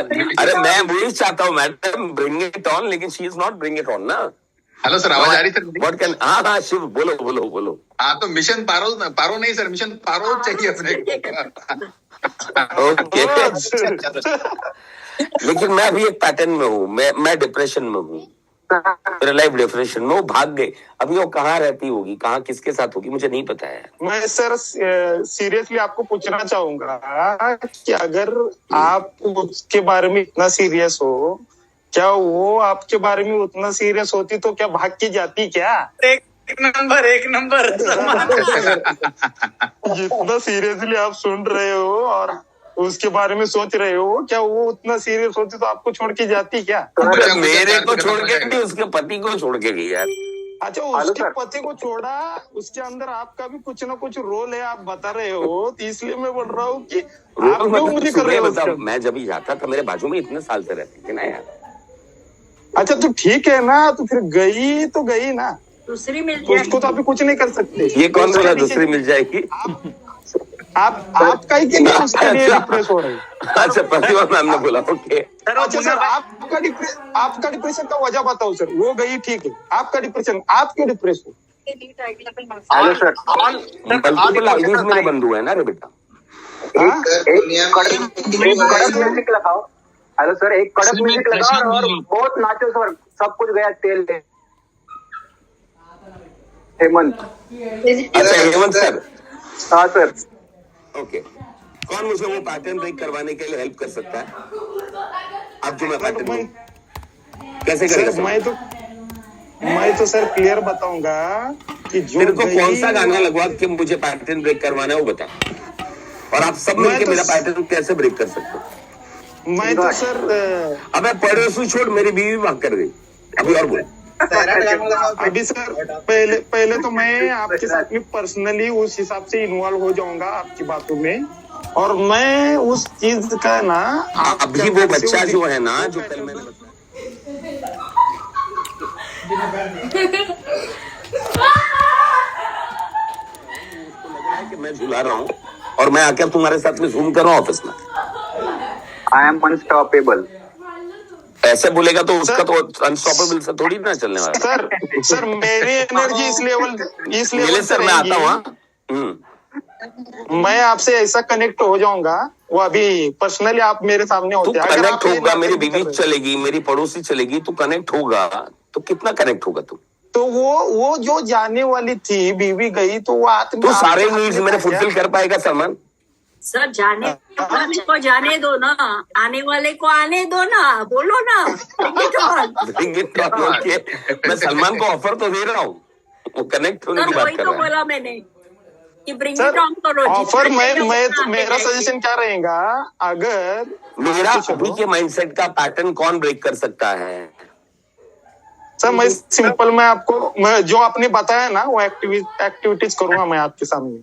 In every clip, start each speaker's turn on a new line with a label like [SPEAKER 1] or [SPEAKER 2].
[SPEAKER 1] अरे मैं वही चाहता हूँ मैडम, ब्रिंग इट ऑन, लेकिन she is not bring it on ना।
[SPEAKER 2] हेलो सर, आवाज आ रही सर?
[SPEAKER 1] व्हाट कैन, हाँ हाँ शिव, बोलो बोलो बोलो।
[SPEAKER 2] हाँ तो मिशन पारो, पारो नहीं सर, मिशन पारो चाहिए अपने।
[SPEAKER 1] ओके लेकिन मैं अभी एक पैटर्न में हूँ, मैं डिप्रेशन में हूँ, मेरा लाइफ डिप्रेशन में, वो भाग गए। अभी वो कहाँ रहती होगी, कहाँ किसके साथ होगी, मुझे नहीं पता है।
[SPEAKER 3] मैं सर सीरियसली आपको पूछना चाहूंगा कि अगर आप उसके बारे में इतना सीरियस हो, क्या वो आपके बारे में उतना सीरियस होती तो क्या भाग के जाती क्या?
[SPEAKER 4] एक नंबर
[SPEAKER 3] जितना सीरियसली आप सुन रहे हो और उसके बारे में सोच रहे हो, क्या वो उतना सीरियस होती तो आपको छोड़ के जाती क्या?
[SPEAKER 1] मेरे को छोड़ के नहीं, उसके पति को छोड़ के गई यार।
[SPEAKER 3] अच्छा, उसके पति को छोड़ा, उसके अंदर आपका भी कुछ ना कुछ रोल है, आप बता रहे हो, तो इसलिए मैं बोल रहा हूँ कि आप क्यों मुझे कर रहे हो?
[SPEAKER 1] मैं जब ही जाता था, मेरे बाजू में इतने साल से रहती थी ना यार।
[SPEAKER 3] अच्छा तो ठीक है ना, तो फिर गई तो गई ना,
[SPEAKER 4] दूसरी मिल
[SPEAKER 3] तो उसको तो अभी कुछ नहीं कर सकते।
[SPEAKER 1] ये कौन बोला दूसरी मिल जाएगी?
[SPEAKER 3] आपका ही के लिए उसके लिए डिप्रेस हो रहे हैं।
[SPEAKER 1] अच्छा, प्रतिभा मैम ने बोला, ओके।
[SPEAKER 3] अच्छा सर, आपका डिप्रेशन का वजह बताओ सर। वो गई ठीक है, आपका डिप्रेशन, आप क्यों डिप्रेस हो?
[SPEAKER 1] हेलो सर, मल्टीपल आईडीज मेरे बंधु है ना रे बेटा।
[SPEAKER 5] कड़क म्यूजिक लगाओ। हेलो सर, एक कड़क म्यूजिक लगाओ और बहुत नाचो सर, सब कुछ गया तेल में। हेमंत।
[SPEAKER 1] अच्छा हेमंत सर।
[SPEAKER 5] हाँ सर।
[SPEAKER 1] ओके, कौन मुझे वो पैटर्न ब्रेक करवाने के लिए हेल्प कर सकता है? अब जो मैं पैटर्न कैसे करेगा?
[SPEAKER 3] मैं तो सर क्लियर बताऊंगा कि जो
[SPEAKER 1] तेरे को कौन सा गाना लगवा के मुझे पैटर्न ब्रेक करवाना है वो बता, और आप सब मिलके मेरा पैटर्न कैसे ब्रेक कर सकते हो?
[SPEAKER 3] मैं तो सर
[SPEAKER 1] अबे पड़ोसी छोड़, मेरी बीवी भाग कर गई। अभी और बोल।
[SPEAKER 3] अभी सर पहले तो मैं आपके साथ में पर्सनली उस हिसाब से इन्वॉल्व हो जाऊंगा आपकी बातों में, और मैं उस चीज का ना
[SPEAKER 1] अभी वो बच्चा जो है ना, जो कल मैंने कि मैं झूला रहा हूँ और मैं आकर तुम्हारे साथ में जूम कर रहा हूँ ऑफिस में।
[SPEAKER 5] I am unstoppable.
[SPEAKER 1] ऐसे बोलेगा तो उसका तो अनस्टॉपेबल से थोड़ी ना चलने वाला।
[SPEAKER 3] सर मेरी एनर्जी इस लेवल
[SPEAKER 1] सर मैं आता हूँ।
[SPEAKER 3] मैं आपसे ऐसा कनेक्ट हो जाऊंगा, वो अभी पर्सनली आप मेरे सामने होते हैं।
[SPEAKER 1] कनेक्ट होगा, मेरी बीवी चलेगी, मेरी पड़ोसी चलेगी, तू कनेक्ट होगा तो कितना कनेक्ट होगा तू?
[SPEAKER 3] तो वो जो जाने वाली थी, बीवी गई, तो वो
[SPEAKER 1] तो सारे नीड्स मेरे फुलफिल कर पाएगा सलमान?
[SPEAKER 4] सर जाने वाले को जाने दो ना, आने वाले को आने दो ना, बोलो ना।
[SPEAKER 1] मैं सलमान को ऑफर तो दे रहा हूँ, वो कनेक्ट होने की बात कर रहा है।
[SPEAKER 4] तो बोला मैंने कि ब्रिंग इट ऑन करो।
[SPEAKER 3] ऑफर मेरा सजेशन क्या रहेगा, अगर
[SPEAKER 1] मेरा अभी के माइंडसेट का पैटर्न कौन ब्रेक कर सकता है?
[SPEAKER 3] सर मैं सिंपल, मैं जो आपने बताया ना वो एक्टिविटीज करूंगा मैं आपके सामने।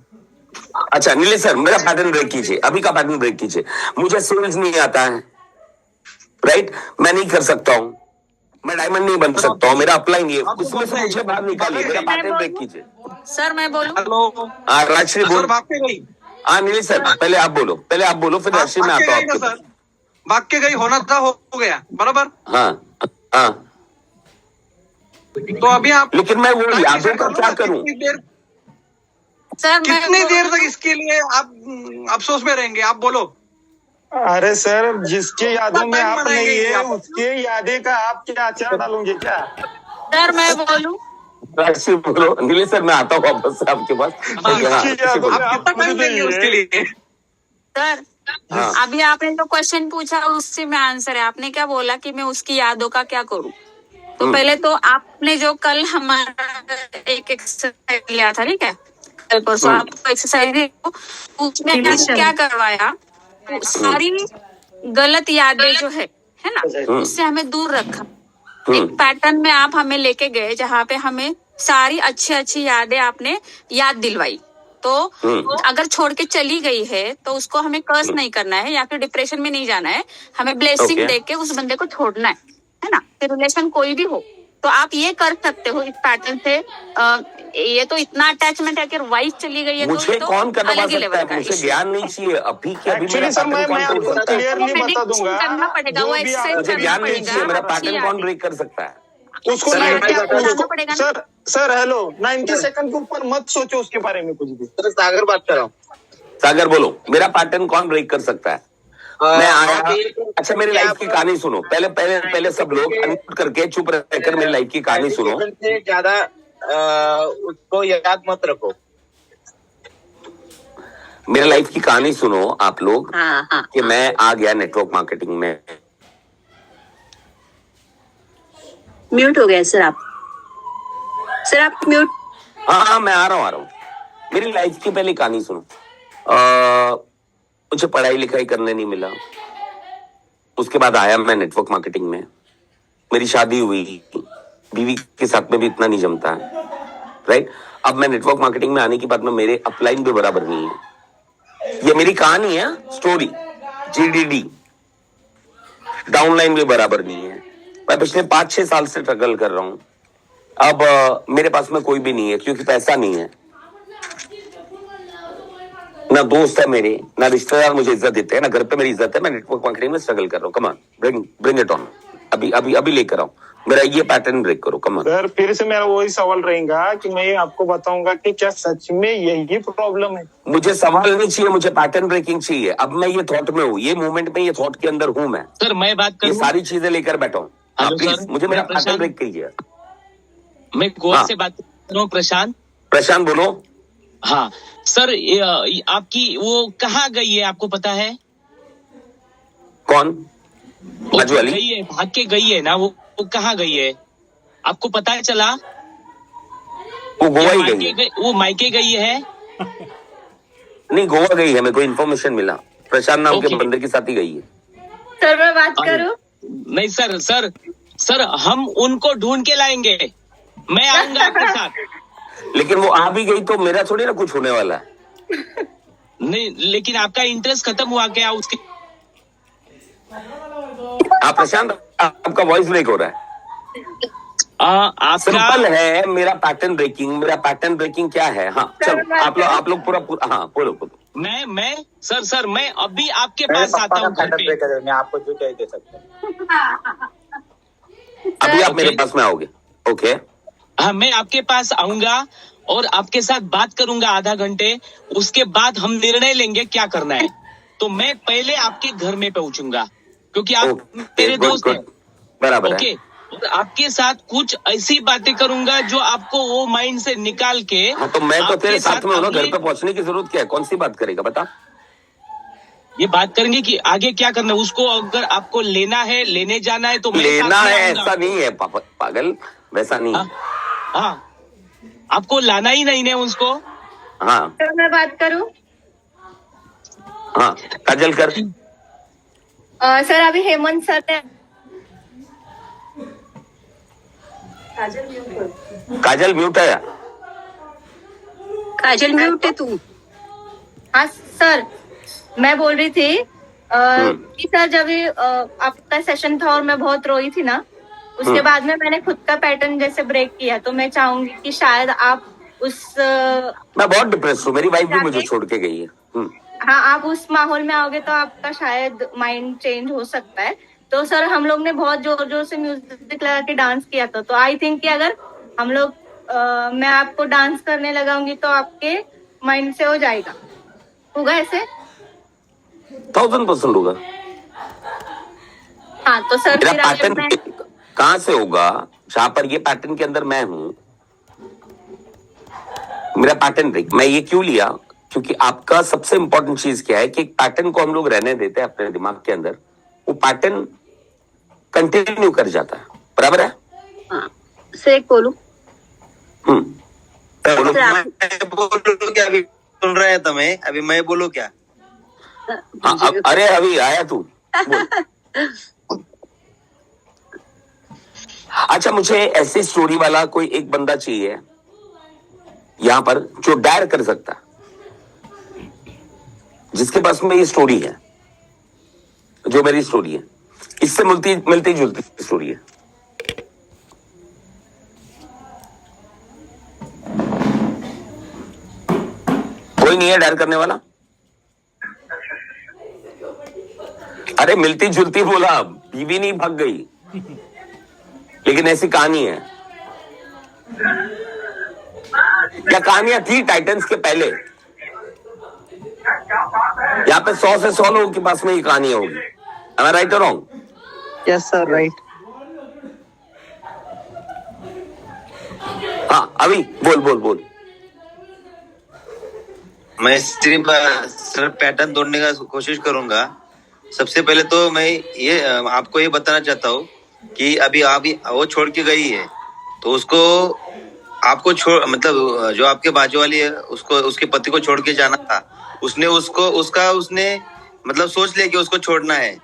[SPEAKER 1] अच्छा नीलेश सर, मेरा पैटर्न ब्रेक कीजिए, अभी का पैटर्न ब्रेक कीजिए। मुझे सेल्स नहीं आता है, राइट? मैं नहीं कर सकता हूँ, मैं डायमंड नहीं बन सकता हूँ, मेरा अपलाइन नहीं है, उसमें से मुझे बाहर निकालिए, मेरा पैटर्न ब्रेक कीजिए।
[SPEAKER 4] सर मैं बोलूं?
[SPEAKER 6] हेलो
[SPEAKER 1] राजश्री बोल।
[SPEAKER 6] भाग के गई।
[SPEAKER 1] हाँ नीलेश सर, पहले आप बोलो, फिर राजश्री में आता हूँ।
[SPEAKER 6] सर भाग के गई, होना था हो गया बराबर।
[SPEAKER 1] हाँ हाँ,
[SPEAKER 6] तो अभी आप,
[SPEAKER 1] लेकिन मैं वो यादों का क्या करूँ?
[SPEAKER 4] सर
[SPEAKER 6] कितनी देर तक इसके लिए आप अफसोस में रहेंगे, आप बोलो।
[SPEAKER 3] अरे सर, जिसके यादों में आप नहीं है, उसके यादें का आप क्या अचार डालोगे क्या?
[SPEAKER 4] सर मैं बोलूं?
[SPEAKER 1] बोलो नीलेश सर, मैं आता हूँ वापस से आपके पास।
[SPEAKER 6] उसके लिए
[SPEAKER 4] सर अभी आपने जो क्वेश्चन पूछा उससे मैं आंसर है। आपने क्या बोला कि मैं उसकी यादों का क्या करूं? तो पहले तो आपने जो कल हमारा एक एक्सरसाइज लिया था, ठीक है, कल परसों आपको एक्सरसाइज उसमें क्या करवाया, सारी गलत यादें जो है ना, उससे हमें दूर रखा। एक पैटर्न में आप हमें लेके गए जहाँ पे हमें सारी अच्छी अच्छी यादें आपने याद दिलवाई। तो अगर छोड़ के चली गई है तो उसको हमें कर्स नहीं करना है या फिर डिप्रेशन में नहीं जाना है, हमें ब्लेसिंग देके उस बंदे को छोड़ना है ना। फिर रिलेशन कोई भी हो, तो आप ये कर सकते हो इस पैटर्न से। ये तो इतना अटैचमेंट है कि वाइफ चली गई है तो
[SPEAKER 1] मुझे
[SPEAKER 4] ये तो
[SPEAKER 1] कौन करवा
[SPEAKER 4] अलग ही
[SPEAKER 1] सकता
[SPEAKER 4] लेवल
[SPEAKER 1] है?
[SPEAKER 4] का
[SPEAKER 1] मुझे
[SPEAKER 4] issue।
[SPEAKER 1] ज्ञान नहीं चाहिए अभी के अभी मेरा
[SPEAKER 3] एक्चुअली सर
[SPEAKER 1] पैटर्न
[SPEAKER 3] मैं
[SPEAKER 1] कौन
[SPEAKER 3] आपको
[SPEAKER 1] तोड़ सकता है?
[SPEAKER 3] क्लियरली बता
[SPEAKER 4] Meditation
[SPEAKER 3] दूंगा
[SPEAKER 4] करना पड़ेगा, वो
[SPEAKER 3] जो भी
[SPEAKER 4] exercise
[SPEAKER 3] आप
[SPEAKER 1] मुझे
[SPEAKER 4] करना
[SPEAKER 1] ज्ञान नहीं
[SPEAKER 4] पड़ेगा,
[SPEAKER 1] चाहिए, मेरा
[SPEAKER 4] अच्छी
[SPEAKER 1] पैटर्न कौन
[SPEAKER 4] आदत।
[SPEAKER 1] ब्रेक कर सकता है?
[SPEAKER 3] उसको
[SPEAKER 6] सर,
[SPEAKER 3] 90
[SPEAKER 6] मैं बताता
[SPEAKER 4] हूँ। पड़ेगा ना।
[SPEAKER 3] सर हेलो 90 सेकंड के ऊपर मत सोचो उसके बारे में कुछ भी।
[SPEAKER 5] सर सागर बात कर रहा हूँ।
[SPEAKER 1] सागर बोलो, मेरा पैटर्न कौन ब्रेक कर सकता है? मैं आया।
[SPEAKER 5] आप
[SPEAKER 1] अच्छा मेरी
[SPEAKER 5] क्या
[SPEAKER 1] लाइफ की
[SPEAKER 5] आप-
[SPEAKER 1] कहानी सुनो, पहले पहले पहले सब लोग अनम्यूट करके चुप रहकर मेरी लाइफ की कहानी सुनो।
[SPEAKER 5] 30 सेकंड से ज्यादा उसको याद मत रखो।
[SPEAKER 1] मेरी लाइफ की कहानी सुनो आप लोग
[SPEAKER 4] हाँ हाँ
[SPEAKER 1] कि मैं आ गया नेटवर्क मार्केटिंग में।
[SPEAKER 7] म्यूट हो गए सर आप। सर आप म्यूट।
[SPEAKER 1] हाँ मैं आ रहा हूँ। मेरी लाइफ की पहली कहानी सुनो। मुझे पढ़ाई लिखाई करने नहीं मिला, उसके बाद आया मैं नेटवर्क मार्केटिंग में। मेरी शादी हुई, बीवी के साथ में भी इतना नहीं जमता है, राइट। अब मैं नेटवर्क मार्केटिंग में आने के बाद में मेरे अपलाइन भी बराबर नहीं है। ये मेरी कहानी है, स्टोरी। GDD डाउनलाइन भी बराबर नहीं है। मैं पिछले 5-6 साल से स्ट्रगल कर रहा हूं। अब मेरे पास में कोई भी नहीं है क्योंकि पैसा नहीं है, ना दोस्त है मेरे, ना रिश्तेदार मुझे इज्जत देते हैं, ना घर पे मेरी इज्जत है। मैं नेटवर्क मार्केटिंग में स्ट्रगल कर रहा हूँ। Come on, bring it on. अभी अभी अभी लेकर आओ, मेरा ये पैटर्न ब्रेक करो। कम ऑन
[SPEAKER 3] सर फिर से मेरा वही सवाल रहेगा कि मैं आपको बताऊंगा कि क्या सच में यही प्रॉब्लम है?
[SPEAKER 1] मुझे सवाल नहीं चाहिए, मुझे पैटर्न ब्रेकिंग चाहिए। अब मैं ये थॉट में हूँ, ये मूवमेंट में, ये थॉट के अंदर हूँ मैं।
[SPEAKER 8] सर मैं बात
[SPEAKER 1] ये
[SPEAKER 8] करूं?
[SPEAKER 1] सारी चीजें लेकर बैठा हूँ। हाँ
[SPEAKER 8] हेलो
[SPEAKER 1] प्लीज
[SPEAKER 8] सर,
[SPEAKER 1] मुझे मेरा
[SPEAKER 8] मैं
[SPEAKER 1] पैटर्न
[SPEAKER 8] प्रशांत।
[SPEAKER 1] ब्रेक कीजिए।
[SPEAKER 8] मैं गोवा
[SPEAKER 1] हाँ।
[SPEAKER 8] से बात कर रहा हूँ, प्रशांत।
[SPEAKER 1] प्रशांत बोलो।
[SPEAKER 8] हाँ सर, आपकी वो कहाँ गई है आपको पता है?
[SPEAKER 1] कौन?
[SPEAKER 8] वो
[SPEAKER 1] बाजू वाली?
[SPEAKER 8] गई है, भाग के गई है ना, वो कहाँ गई है आपको पता है चला?
[SPEAKER 1] वो गोवा ही
[SPEAKER 8] मायके
[SPEAKER 1] गई है।
[SPEAKER 8] वो मायके गई है।
[SPEAKER 1] नहीं गोवा गई है, मेरे को इन्फॉर्मेशन मिला। प्रशांत नाम के
[SPEAKER 8] ओके।
[SPEAKER 1] बंदे के साथ ही गई है।
[SPEAKER 7] सर मैं बात करूं?
[SPEAKER 8] नहीं सर, सर हम उनको ढूंढ के लाएंगे, मैं आऊंगा आपके साथ।
[SPEAKER 1] लेकिन वो आ भी गई तो मेरा थोड़ी ना कुछ होने वाला है।
[SPEAKER 8] नहीं लेकिन आपका इंटरेस्ट खत्म हुआ क्या उसके?
[SPEAKER 1] प्रशांत आपका वॉइस ब्रेक हो रहा है।
[SPEAKER 8] आपका
[SPEAKER 1] सिंपल है मेरा पैटर्न ब्रेकिंग। मेरा पैटर्न ब्रेकिंग क्या है? हाँ चलो आप लोग पूरा हाँ बोलो।
[SPEAKER 8] मैं सर मैं अभी आपके पास आता हूँ घर पे।
[SPEAKER 5] मैं आपको जो चाहिए दे सकता हूँ।
[SPEAKER 1] अभी आप मेरे
[SPEAKER 8] ओके।
[SPEAKER 1] पास में आओगे? ओके
[SPEAKER 8] हाँ मैं आपके पास आऊंगा और आपके साथ बात करूंगा आधा घंटे। उसके बाद हम निर्णय लेंगे क्या करना है। तो मैं पहले आपके घर में पहुंचूंगा क्योंकि आप मेरे दोस्त हैं।
[SPEAKER 1] बराबर
[SPEAKER 8] ओके,
[SPEAKER 1] है।
[SPEAKER 8] और आपके साथ कुछ ऐसी बातें करूंगा जो आपको वो माइंड से निकाल के।
[SPEAKER 1] हाँ तो मैं तो
[SPEAKER 8] आपके
[SPEAKER 1] तेरे साथ में हूँ ना, घर
[SPEAKER 8] अगली-
[SPEAKER 1] पे पहुंचने की जरूरत क्या है? कौन सी बात करेगा बता।
[SPEAKER 8] ये बात करेंगे कि आगे क्या करना है। उसको अगर आपको लेना है, लेने जाना है तो मैं साथ
[SPEAKER 1] लेना
[SPEAKER 8] में
[SPEAKER 1] है
[SPEAKER 8] आऊंगा।
[SPEAKER 1] ऐसा नहीं है पागल, वैसा नहीं है।
[SPEAKER 8] हाँ आपको लाना ही नहीं है उसको।
[SPEAKER 1] हाँ
[SPEAKER 7] सर मैं बात करूं?
[SPEAKER 1] हाँ काजल कर।
[SPEAKER 7] सर अभी हेमंत सर ने
[SPEAKER 1] काजल म्यूट है।
[SPEAKER 7] काजल म्यूट है तू। हाँ सर मैं बोल रही थी कि सर जब आपका सेशन था और मैं बहुत रोई थी ना, उसके बाद में मैंने खुद का पैटर्न जैसे ब्रेक किया। तो मैं चाहूंगी कि शायद आप उस
[SPEAKER 1] मैं बहुत डिप्रेस हूँ, मेरी वाइफ भी मुझे छोड़ के गई है।
[SPEAKER 7] हाँ आप उस माहौल में आओगे तो आपका शायद माइंड चेंज हो सकता है। तो सर हम लोग ने बहुत जोर जोर से म्यूजिक लगा के डांस किया था। तो आई थिंक कि अगर हम लोग मैं आपको डांस करने लगाऊंगी तो आपके माइंड से हो जाएगा। होगा ऐसे?
[SPEAKER 1] 1000% होगा।
[SPEAKER 7] हाँ तो सर
[SPEAKER 1] मेरा
[SPEAKER 7] फिर अगर
[SPEAKER 1] पैटर्न
[SPEAKER 7] मैं
[SPEAKER 1] कहाँ से होगा? जहां पर ये पैटर्न के अंदर मैं हूं। मेरा पैटर्न ब्रेक मैं ये क्यों लिया? क्योंकि आपका सबसे इंपॉर्टेंट चीज क्या है कि एक पैटर्न को हम लोग रहने देते हैं अपने दिमाग के अंदर, वो पैटर्न कंटिन्यू कर जाता है। बराबर है?
[SPEAKER 7] हाँ, सर एक बोलूं?
[SPEAKER 1] बोलो।
[SPEAKER 7] सर, आप-
[SPEAKER 5] मैं बोलूं क्या? अभी सुन रहे हैं तुम्हें? अभी मैं बोलूं क्या?
[SPEAKER 1] हाँ, अरे अभी आया तू बोल। अच्छा मुझे ऐसी स्टोरी वाला कोई एक बंदा चाहिए यहां पर जो डायर कर सकता है, जिसके पास में ये स्टोरी है, जो मेरी स्टोरी है, इससे मिलती जुलती स्टोरी है। कोई नहीं है डायल करने वाला? अरे मिलती जुलती बोला, बीवी नहीं भाग गई, लेकिन ऐसी कहानी है। क्या कहानियां थी टाइटन्स के पहले? यहाँ पे 100 से 100 लोगों के पास में ये कहानी होगी। Am I right or wrong?
[SPEAKER 6] Yes sir right.
[SPEAKER 1] हाँ अभी बोल बोल बोल।
[SPEAKER 9] मैं सिर्फ सर पैटर्न तोड़ने का कोशिश करूंगा। सबसे पहले तो मैं ये आपको ये बताना चाहता हूँ कि अभी वो छोड़ के गई है, तो उसको आपको मतलब जो आपके बाजू वाली है उसको उसके पति को छोड़ के जाना था। उसने मतलब सोच लिया कि उसको छोड़ना है,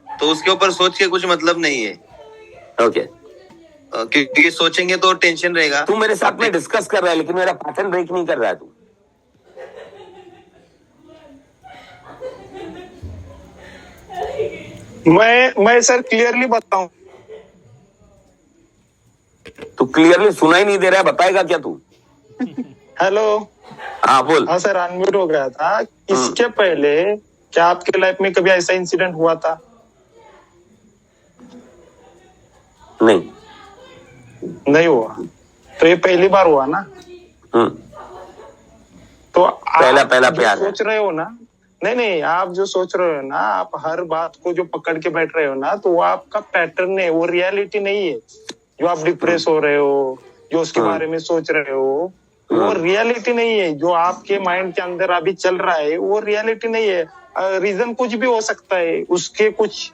[SPEAKER 9] तो उसके ऊपर सोच के कुछ मतलब नहीं है।
[SPEAKER 1] ओके
[SPEAKER 9] क्योंकि सोचेंगे तो टेंशन रहेगा।
[SPEAKER 1] तू मेरे साथ में डिस्कस कर रहा है, लेकिन मेरा पैटर्न ब्रेक नहीं कर रहा है तू।
[SPEAKER 3] मैं सर क्लियरली बताऊं,
[SPEAKER 1] तू क्लियरली सुना ही नहीं दे रहा है, बताएगा क्या तू?
[SPEAKER 3] हेलो।
[SPEAKER 1] हाँ बोल।
[SPEAKER 3] हाँ सर, अनम्यूट हो गया था। इसके पहले क्या आपके लाइफ में कभी ऐसा इंसिडेंट हुआ था? नहीं हुआ, तो ये पहली बार हुआ ना? तो
[SPEAKER 1] पहला प्यार
[SPEAKER 3] सोच रहे हो ना, नहीं आप जो सोच रहे हो ना, आप हर बात को जो पकड़ के बैठ रहे हो ना, तो वो आपका पैटर्न है, वो रियलिटी नहीं है। जो आप डिप्रेस हो रहे हो, जो उसके बारे में सोच रहे हो, वो रियलिटी नहीं है। जो आपके माइंड के अंदर अभी चल रहा है वो रियलिटी नहीं है। रीजन कुछ भी हो सकता है, उसके कुछ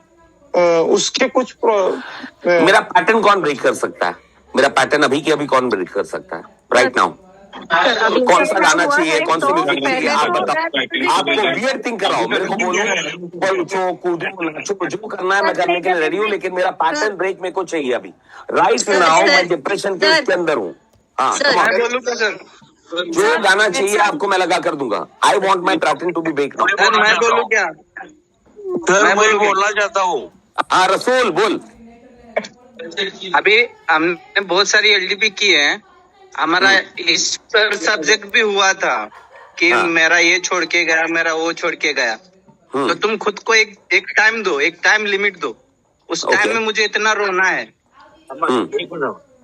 [SPEAKER 1] मेरा पैटर्न कौन ब्रेक कर सकता है? मेरा पैटर्न अभी के अभी कौन ब्रेक कर सकता है राइट नाउ? कौन सा गाना चाहिए, कौन सी म्यूजिक चाहिए, आप बताओ। आपको वियर्ड थिंग कराओ, मेरे को बोलो कूदो नाचो, जो करना है मैं करने के लिए रेडी हूँ, लेकिन मेरा पैटर्न ब्रेक मेरे को चाहिए अभी राइट नाउ। मैं डिप्रेशन के उसके अंदर हूँ। हाँ
[SPEAKER 6] मैं बोलूँ क्या सर?
[SPEAKER 1] जो गाना चाहिए आपको मैं लगा कर दूंगा। I want my pattern to be break now.
[SPEAKER 6] Sir मैं बोलूँ क्या?
[SPEAKER 10] मैं बोलना चाहता हूँ।
[SPEAKER 1] हाँ रसूल बोल।
[SPEAKER 6] अभी हमने बहुत सारी एलडीपी की है, हमारा इस पर सब्जेक्ट भी हुआ था कि मेरा ये छोड़ के गया, मेरा वो छोड़ के गया। तो तुम खुद को एक टाइम दो, एक टाइम लिमिट दो। उस टाइम में मुझे इतना रोना है,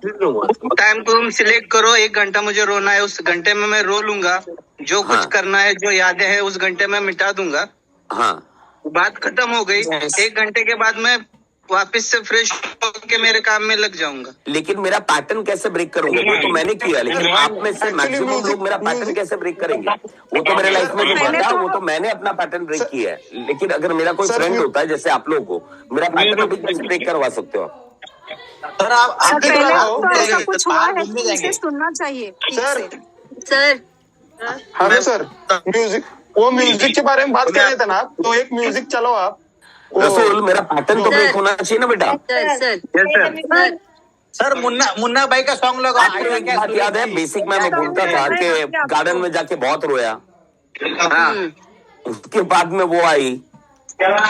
[SPEAKER 6] टाइम को तुम सिलेक्ट करो। 1 घंटा मुझे रोना है, उस घंटे में मैं रो लूंगा। जो कुछ करना है, जो यादें हैं उस घंटे में मिटा दूंगा। बात खत्म हो गई। 1 घंटे के बाद मैं वापस से फ्रेश होकर मेरे काम में लग जाऊंगा।
[SPEAKER 1] लेकिन मेरा पैटर्न कैसे ब्रेक करूंगा? वो तो मैंने किया, लेकिन आप में से मैक्सिमम लोग मेरा पैटर्न कैसे ब्रेक करेंगे? वो तो मेरे लाइफ में जो हुआ था वो तो मैंने अपना पैटर्न ब्रेक किया है। लेकिन अगर मेरा कोई फ्रेंड होता है जैसे आप लोगों को, मेरा पैटर्न अभी कैसे ब्रेक करवा सकते हो आप?
[SPEAKER 10] सर आप
[SPEAKER 4] ऐसा कुछ हुआ है तो इसे सुनना चाहिए सर।
[SPEAKER 3] हेलो सर, म्यूजिक के बारे में बात कर रहे थे ना आप, तो एक म्यूजिक चलो आप।
[SPEAKER 1] रसूल मेरा पैटर्न तो ब्रेक होना चाहिए ना बेटा।
[SPEAKER 10] सर मुन्ना भाई का सॉन्ग लगा।
[SPEAKER 1] आपको एक बात याद है, बेसिक में मैं बोलता था कि गार्डन में जाके बहुत रोया। उसके बाद में वो आई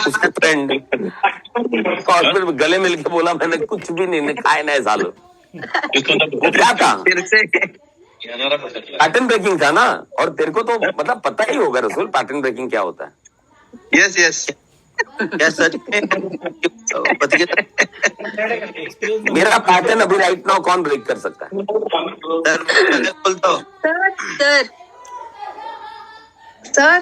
[SPEAKER 1] उसके फ्रेंड और फिर गले मिल के बोला मैंने कुछ भी नहीं खाए ना सालो। वो क्या था? पैटर्न ब्रेकिंग था ना। और तेरे को तो मतलब पता ही होगा रसूल पैटर्न ब्रेकिंग क्या होता है।
[SPEAKER 6] यस यस
[SPEAKER 9] सच
[SPEAKER 1] मेरा पैटर्न अभी राइट नाउ कौन ब्रेक कर सकता है?
[SPEAKER 9] बोलता हूँ
[SPEAKER 11] सर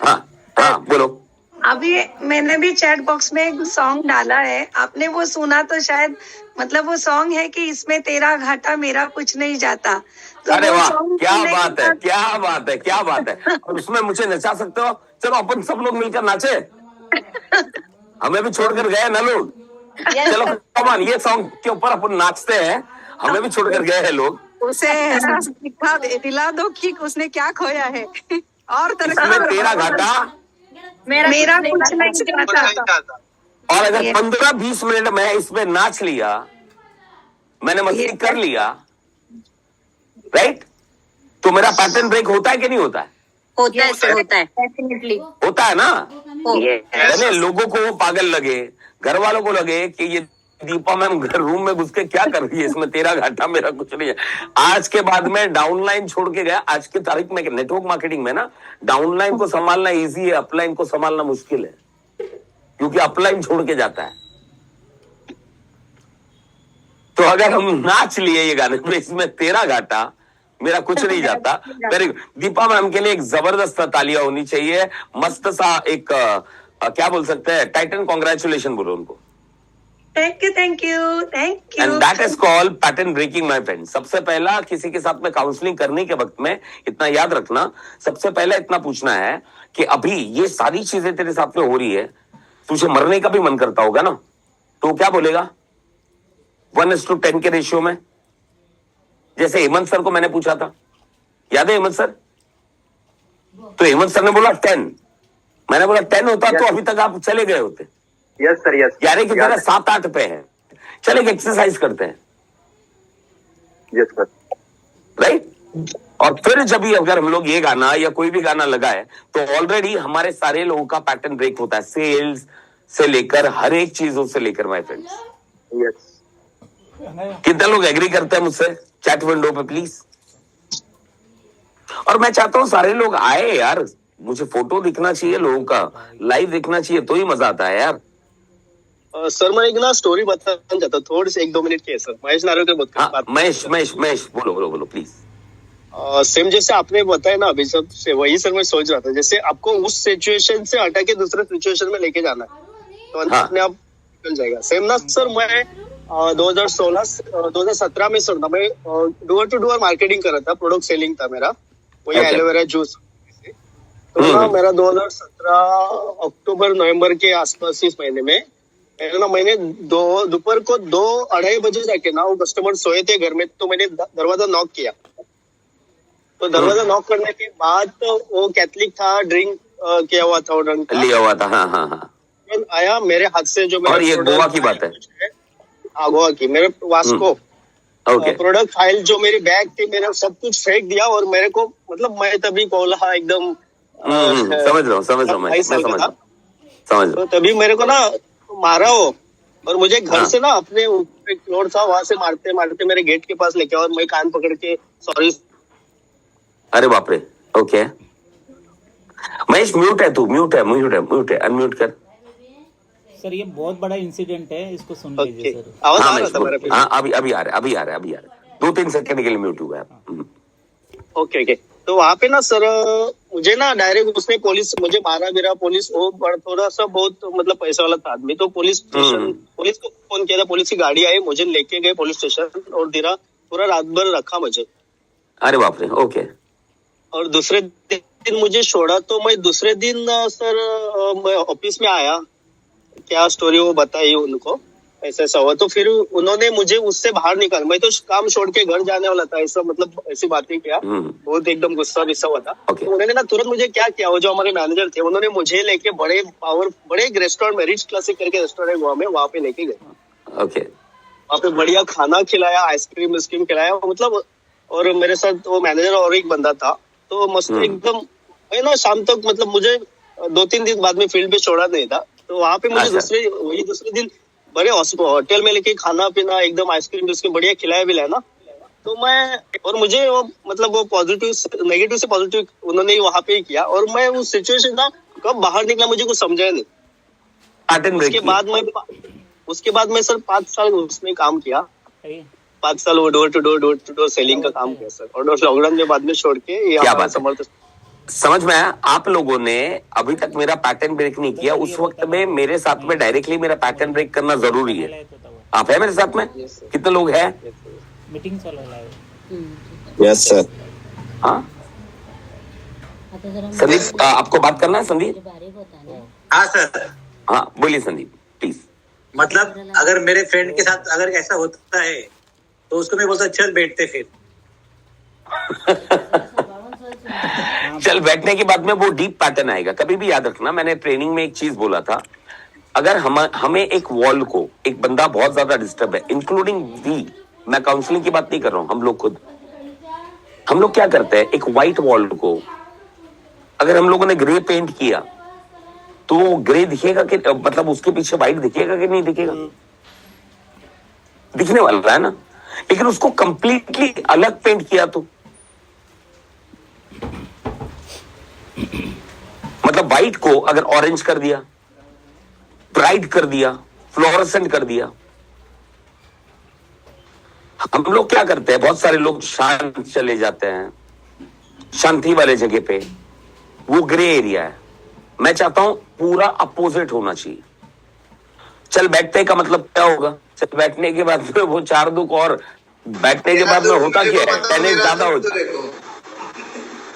[SPEAKER 1] हाँ बोलो।
[SPEAKER 11] अभी मैंने भी चैट बॉक्स में एक सॉन्ग डाला है, आपने वो सुना तो शायद, मतलब वो सॉन्ग है कि इसमें तेरा घाटा मेरा कुछ नहीं जाता। तो
[SPEAKER 1] अरे वाह, क्या बात है, क्या बात है, क्या बात है। और उसमें मुझे नचा सकते हो? चलो अपन सब लोग मिलकर नाचे। हमें भी छोड़कर गए ना लोग। चलो कमान, ये सॉन्ग के ऊपर अपन नाचते हैं। हमें भी छोड़कर गए हैं लोग।
[SPEAKER 11] उसे एहसास दिला दो कि उसने क्या खोया है। और
[SPEAKER 1] तेरा घाटा
[SPEAKER 11] मेरा कुछ नहीं जाता।
[SPEAKER 1] और अगर 15-20 मिनट में इसमें नाच लिया, मैंने मस्ती कर लिया, राइट, तो मेरा पैटर्न ब्रेक होता है कि नहीं होता है?
[SPEAKER 4] होता है सर, होता है, डेफिनेटली
[SPEAKER 1] होता है ना। मैंने लोगों को वो पागल लगे, घर वालों को लगे कि ये दीपा मैम घर रूम में घुस के क्या कर रही है, इसमें तेरा घाटा मेरा कुछ नहीं है। आज के बाद में डाउनलाइन छोड़ के गया। आज की तारीख में नेटवर्क मार्केटिंग में ना डाउनलाइन को संभालना इजी है, अपलाइन को संभालना मुश्किल है, क्योंकि अपलाइन छोड़ के जाता है। तो अगर हम नाच लिए ये गाने में, इसमें तेरा घाटा मेरा कुछ नहीं जाता। Very good. दीपा मैम के लिए एक जबरदस्त तालियां होनी चाहिए। मस्त सा एक क्या बोल सकते हैं, टाइटन कॉन्ग्रेचुलेशन बोलो उनको।
[SPEAKER 11] Thank you thank you thank
[SPEAKER 1] and
[SPEAKER 11] you.
[SPEAKER 1] That is called pattern breaking my friend. सबसे पहला किसी के साथ में काउंसलिंग करने के वक्त में इतना याद रखना, सबसे पहले इतना पूछना है कि अभी ये सारी चीजें तेरे साथ में हो रही है, तुझे मरने का भी मन करता होगा ना, तो क्या बोलेगा 1:10 के रेशियो में। जैसे हेमंत सर को मैंने पूछा था, याद है हेमंत सर? तो हेमंत सर ने बोला 10, मैंने बोला 10 होता तो अभी तक आप चले गए होते।
[SPEAKER 5] Yes sir yes.
[SPEAKER 1] यानी कि जरा 7-8 पे है, चले एक्सरसाइज करते हैं,
[SPEAKER 5] यस सर।
[SPEAKER 1] राइट। और फिर जब भी अगर हम लोग ये गाना या कोई भी गाना लगाए तो ऑलरेडी हमारे सारे लोगों का पैटर्न ब्रेक होता है, सेल्स से लेकर हर एक चीजों से लेकर माय फ्रेंड्स।
[SPEAKER 5] यस।
[SPEAKER 1] कितने लोग एग्री करते हैं मुझसे चैट विंडो पे प्लीज? और मैं चाहता हूं सारे लोग आए यार, मुझे फोटो दिखना चाहिए लोगों का, लाइव दिखना चाहिए, तो ही मजा आता है यार।
[SPEAKER 12] सर मैं एक ना स्टोरी बताना चाहता हूँ, थोड़ी सी 1-2 मिनट की है सर। महेश नार्वेकर
[SPEAKER 1] हाँ, महेश बोलो प्लीज।
[SPEAKER 12] सेम जैसे आपने बताया ना अभी सब से, वही सर मैं सोच रहा था, जैसे आपको उस सिचुएशन से हटा के दूसरे सिचुएशन में लेके जाना है तो अपने आप निकल जाएगा। सेम ना सर, मैं 2017 में सर मैं डोर टू डोर मार्केटिंग कर रहा था, प्रोडक्ट सेलिंग था मेरा, वही एलोवेरा जूस। तो ना मेरा 2017 अक्टूबर नवंबर के आसपास इस महीने में मैंने दोपहर को 2-2:30 बजे जाके ना, वो कस्टमर सोए थे घर में, तो मैंने दरवाजा नॉक किया। तो दरवाजा नॉक करने के बाद तो वो कैथलिक था, ड्रिंक किया हुआ था,
[SPEAKER 1] लिया हुआ था। हाँ।
[SPEAKER 12] आया मेरे हाथ से, जो
[SPEAKER 1] और ये गोवा की बात है?
[SPEAKER 12] हाँ गोवा की। मेरे वास्को प्रोडक्ट फाइल जो मेरी बैग थी, मैंने सब कुछ फेंक दिया। और मेरे को मतलब मैं तभी कोला एकदम
[SPEAKER 1] समझ रहा हूँ मैं समझ रहा हूँ।
[SPEAKER 12] तो तभी मेरे को ना मारा हो, और मुझे घर से ना अपने ऊपर एक फ्लोर था, वहां से मारते मारते मेरे गेट के पास लेके, और मैं कान पकड़ के सॉरी।
[SPEAKER 1] अरे बाप रे। ओके महेश, म्यूट है तू, म्यूट है, अनम्यूट कर।
[SPEAKER 13] सर ये बहुत बड़ा इंसिडेंट है, इसको सुन लीजिए सर।
[SPEAKER 12] आवाज आ रहा था मेरे पे?
[SPEAKER 1] हाँ अभी आ रहा है 2-3 सेकंड के लिए म्यूट हुआ है।
[SPEAKER 12] ओके। तो वहाँ पे ना सर मुझे ना डायरेक्ट उसने पुलिस मुझे मारा मेरा, पुलिस वो थोड़ा सा बहुत मतलब पैसा वाला था आदमी, तो पुलिस को फोन किया था, पुलिस की गाड़ी आई, मुझे लेके गए पुलिस स्टेशन और पूरा रात भर रखा मुझे।
[SPEAKER 1] अरे बाप रे। ओके।
[SPEAKER 12] और दूसरे दिन मुझे छोड़ा, तो मैं दूसरे दिन सर मैं ऑफिस में आया, क्या स्टोरी वो बताई उनको, ऐसा हुआ। तो फिर उन्होंने मुझे उससे बाहर निकाल, मैं तो काम छोड़ के घर जाने वाला था, ऐसा मतलब ऐसी बातें किया, बहुत एकदम गुस्सा हुआ था। तो उन्होंने ना तुरंत मुझे क्या किया, वो जो हमारे मैनेजर थे, उन्होंने मुझे लेके बड़े एक रेस्टोरेंट में, रिच क्लासिक करके रेस्टोरेंट गोवा में, वहाँ पे लेके गए।
[SPEAKER 1] ओके।
[SPEAKER 12] वहाँ पे बढ़िया खाना खिलाया, आइसक्रीम खिलाया, मतलब। और मेरे साथ वो मैनेजर और एक बंदा था, तो मस्त एकदम। मैं ना शाम तक मतलब मुझे 2-3 दिन बाद में फील्ड पे छोड़ा नहीं था, तो वहाँ पे मुझे दूसरे दिन बड़े होटल में लेके खाना पीना, एकदम आइसक्रीम बढ़िया खिलाया भी ना। तो मैं, और मुझे वो मतलब वो नेगेटिव से पॉजिटिव उन्होंने वहाँ पे किया, और मैं उस सिचुएशन ना कब बाहर निकला मुझे कुछ समझाया नहीं। उसके बाद मैं सर 5 साल उसमें काम किया, 5 साल वो डोर टू डोर सेलिंग का काम किया सर। और लॉकडाउन के बाद में छोड़ के ये
[SPEAKER 1] समझ में आया। आप लोगों ने अभी तक मेरा पैटर्न ब्रेक नहीं किया, उस वक्त में मेरे साथ में डायरेक्टली मेरा पैटर्न ब्रेक करना जरूरी है। आप है मेरे साथ में? कितने लोग हैं?
[SPEAKER 13] मीटिंग चल रहा है।
[SPEAKER 1] Yes sir. हाँ संदीप, आपको बात करना है संदीप?
[SPEAKER 10] हाँ सर।
[SPEAKER 1] हाँ बोलिए संदीप प्लीज।
[SPEAKER 10] मतलब अगर मेरे फ्रेंड के साथ अगर ऐसा होता है तो उसको मैं बोलता चल बैठते फिर।
[SPEAKER 1] चल बैठने के बाद में वो डीप पैटर्न आएगा। कभी भी याद रखना, मैंने ट्रेनिंग में एक चीज बोला था, अगर हमें एक वॉल को, एक बंदा बहुत ज्यादा डिस्टर्ब है, इंक्लूडिंग दी, मैं काउंसलिंग की बात नहीं कर रहा हूं, हम लोग क्या करते हैं, एक व्हाइट वॉल को अगर हम लोगों ने ग्रे पेंट किया तो वो ग्रे दिखेगा कि मतलब उसके पीछे व्हाइट दिखेगा कि नहीं दिखेगा? दिखने वाला है ना, लेकिन उसको कंप्लीटली अलग पेंट किया तो मतलब व्हाइट को अगर ऑरेंज कर दिया, ब्राइट कर दिया, फ्लोरोसेंट कर दिया। हम लोग क्या करते हैं, बहुत सारे लोग शांत चले जाते हैं, शांति वाले जगह पे, वो ग्रे एरिया है। मैं चाहता हूं पूरा अपोजिट होना चाहिए। चल बैठते का मतलब क्या होगा, चल बैठने के बाद में वो 4 दुख और बैठने के बाद में होता क्या है, 10x ज्यादा होता है।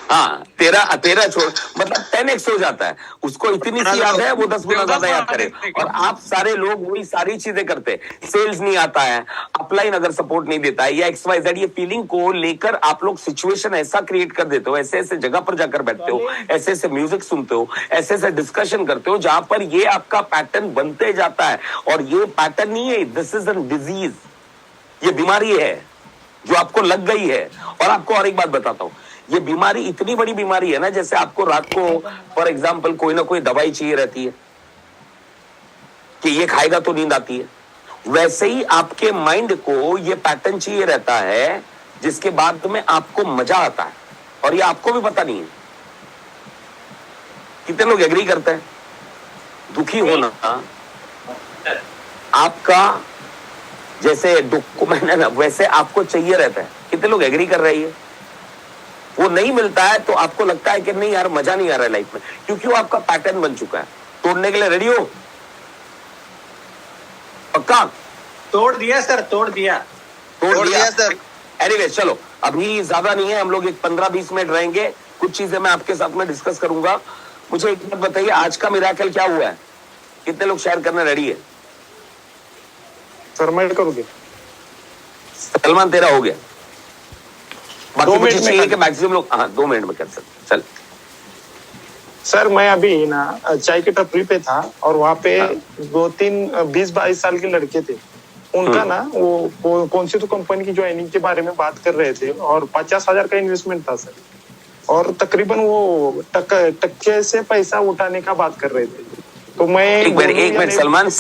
[SPEAKER 1] हाँ, तेरा छोड़ मतलब 10x हो जाता है। उसको इतनी सी याद है, वो 10 गुना ज्यादा याद करे। और आप सारे लोग वही सारी चीजें करते हैं। सेल्स नहीं आता है, अपलाइन अगर सपोर्ट नहीं देता है, या XYZ, ये फीलिंग को लेकर आप लोग सिचुएशन ऐसा क्रिएट कर देते हो, ऐसे ऐसे जगह पर जाकर बैठते हो, ऐसे ऐसे म्यूजिक सुनते हो, ऐसे ऐसे डिस्कशन करते हो, जहां पर ये आपका पैटर्न बनते जाता है। और ये पैटर्न नहीं है, दिस इज एन डिजीज, ये बीमारी है जो आपको लग गई है। और आपको और एक बात बताता हूं, ये बीमारी इतनी बड़ी बीमारी है ना, जैसे आपको रात को फॉर एग्जाम्पल कोई ना कोई दवाई चाहिए रहती है कि ये खाएगा तो नींद आती है, वैसे ही आपके माइंड को ये पैटर्न चाहिए रहता है जिसके बाद में आपको मजा आता है। और ये आपको भी पता नहीं है। कितने लोग एग्री करते हैं? दुखी होना आपका जैसे डॉक्यूमेंट ना, वैसे आपको चाहिए रहता है। कितने लोग एग्री कर रही है? वो नहीं मिलता है तो आपको लगता है कि नहीं यार, मजा नहीं आ रहा है लाइफ में, क्योंकि वो आपका पैटर्न बन चुका है। तोड़ने के लिए रेडी हो? पक्का?
[SPEAKER 10] तोड़ दिया सर, तोड़ दिया
[SPEAKER 9] सर।
[SPEAKER 1] एनीवे, चलो अभी ज्यादा नहीं है, हम लोग एक 15-20 मिनट रहेंगे। कुछ चीजें मैं आपके साथ में डिस्कस करूंगा। मुझे एक बात बताइए, आज का मिराकल क्या हुआ है? कितने लोग शेयर करने रेडी है?
[SPEAKER 3] सर मैं करोगे?
[SPEAKER 1] सलमान तेरा हो गया,
[SPEAKER 3] 2
[SPEAKER 1] बाकी
[SPEAKER 3] मिनट
[SPEAKER 1] मुझे चाहिए कि मैक्सिमम लोग 2 मिनट में कर सकते। चल
[SPEAKER 3] सर, मैं अभी ना चाय की टपरी पे था और वहाँ पे 2-3 20-22 साल के लड़के थे। उनका ना वो कौन सी तो कंपनी की ज्वाइनिंग के बारे में बात कर रहे थे और 50,000 का इन्वेस्टमेंट था सर। और तकरीबन वो टक्के से पैसा उठाने का बात कर रहे थे। तो मैं
[SPEAKER 1] एक मिनट सलमान,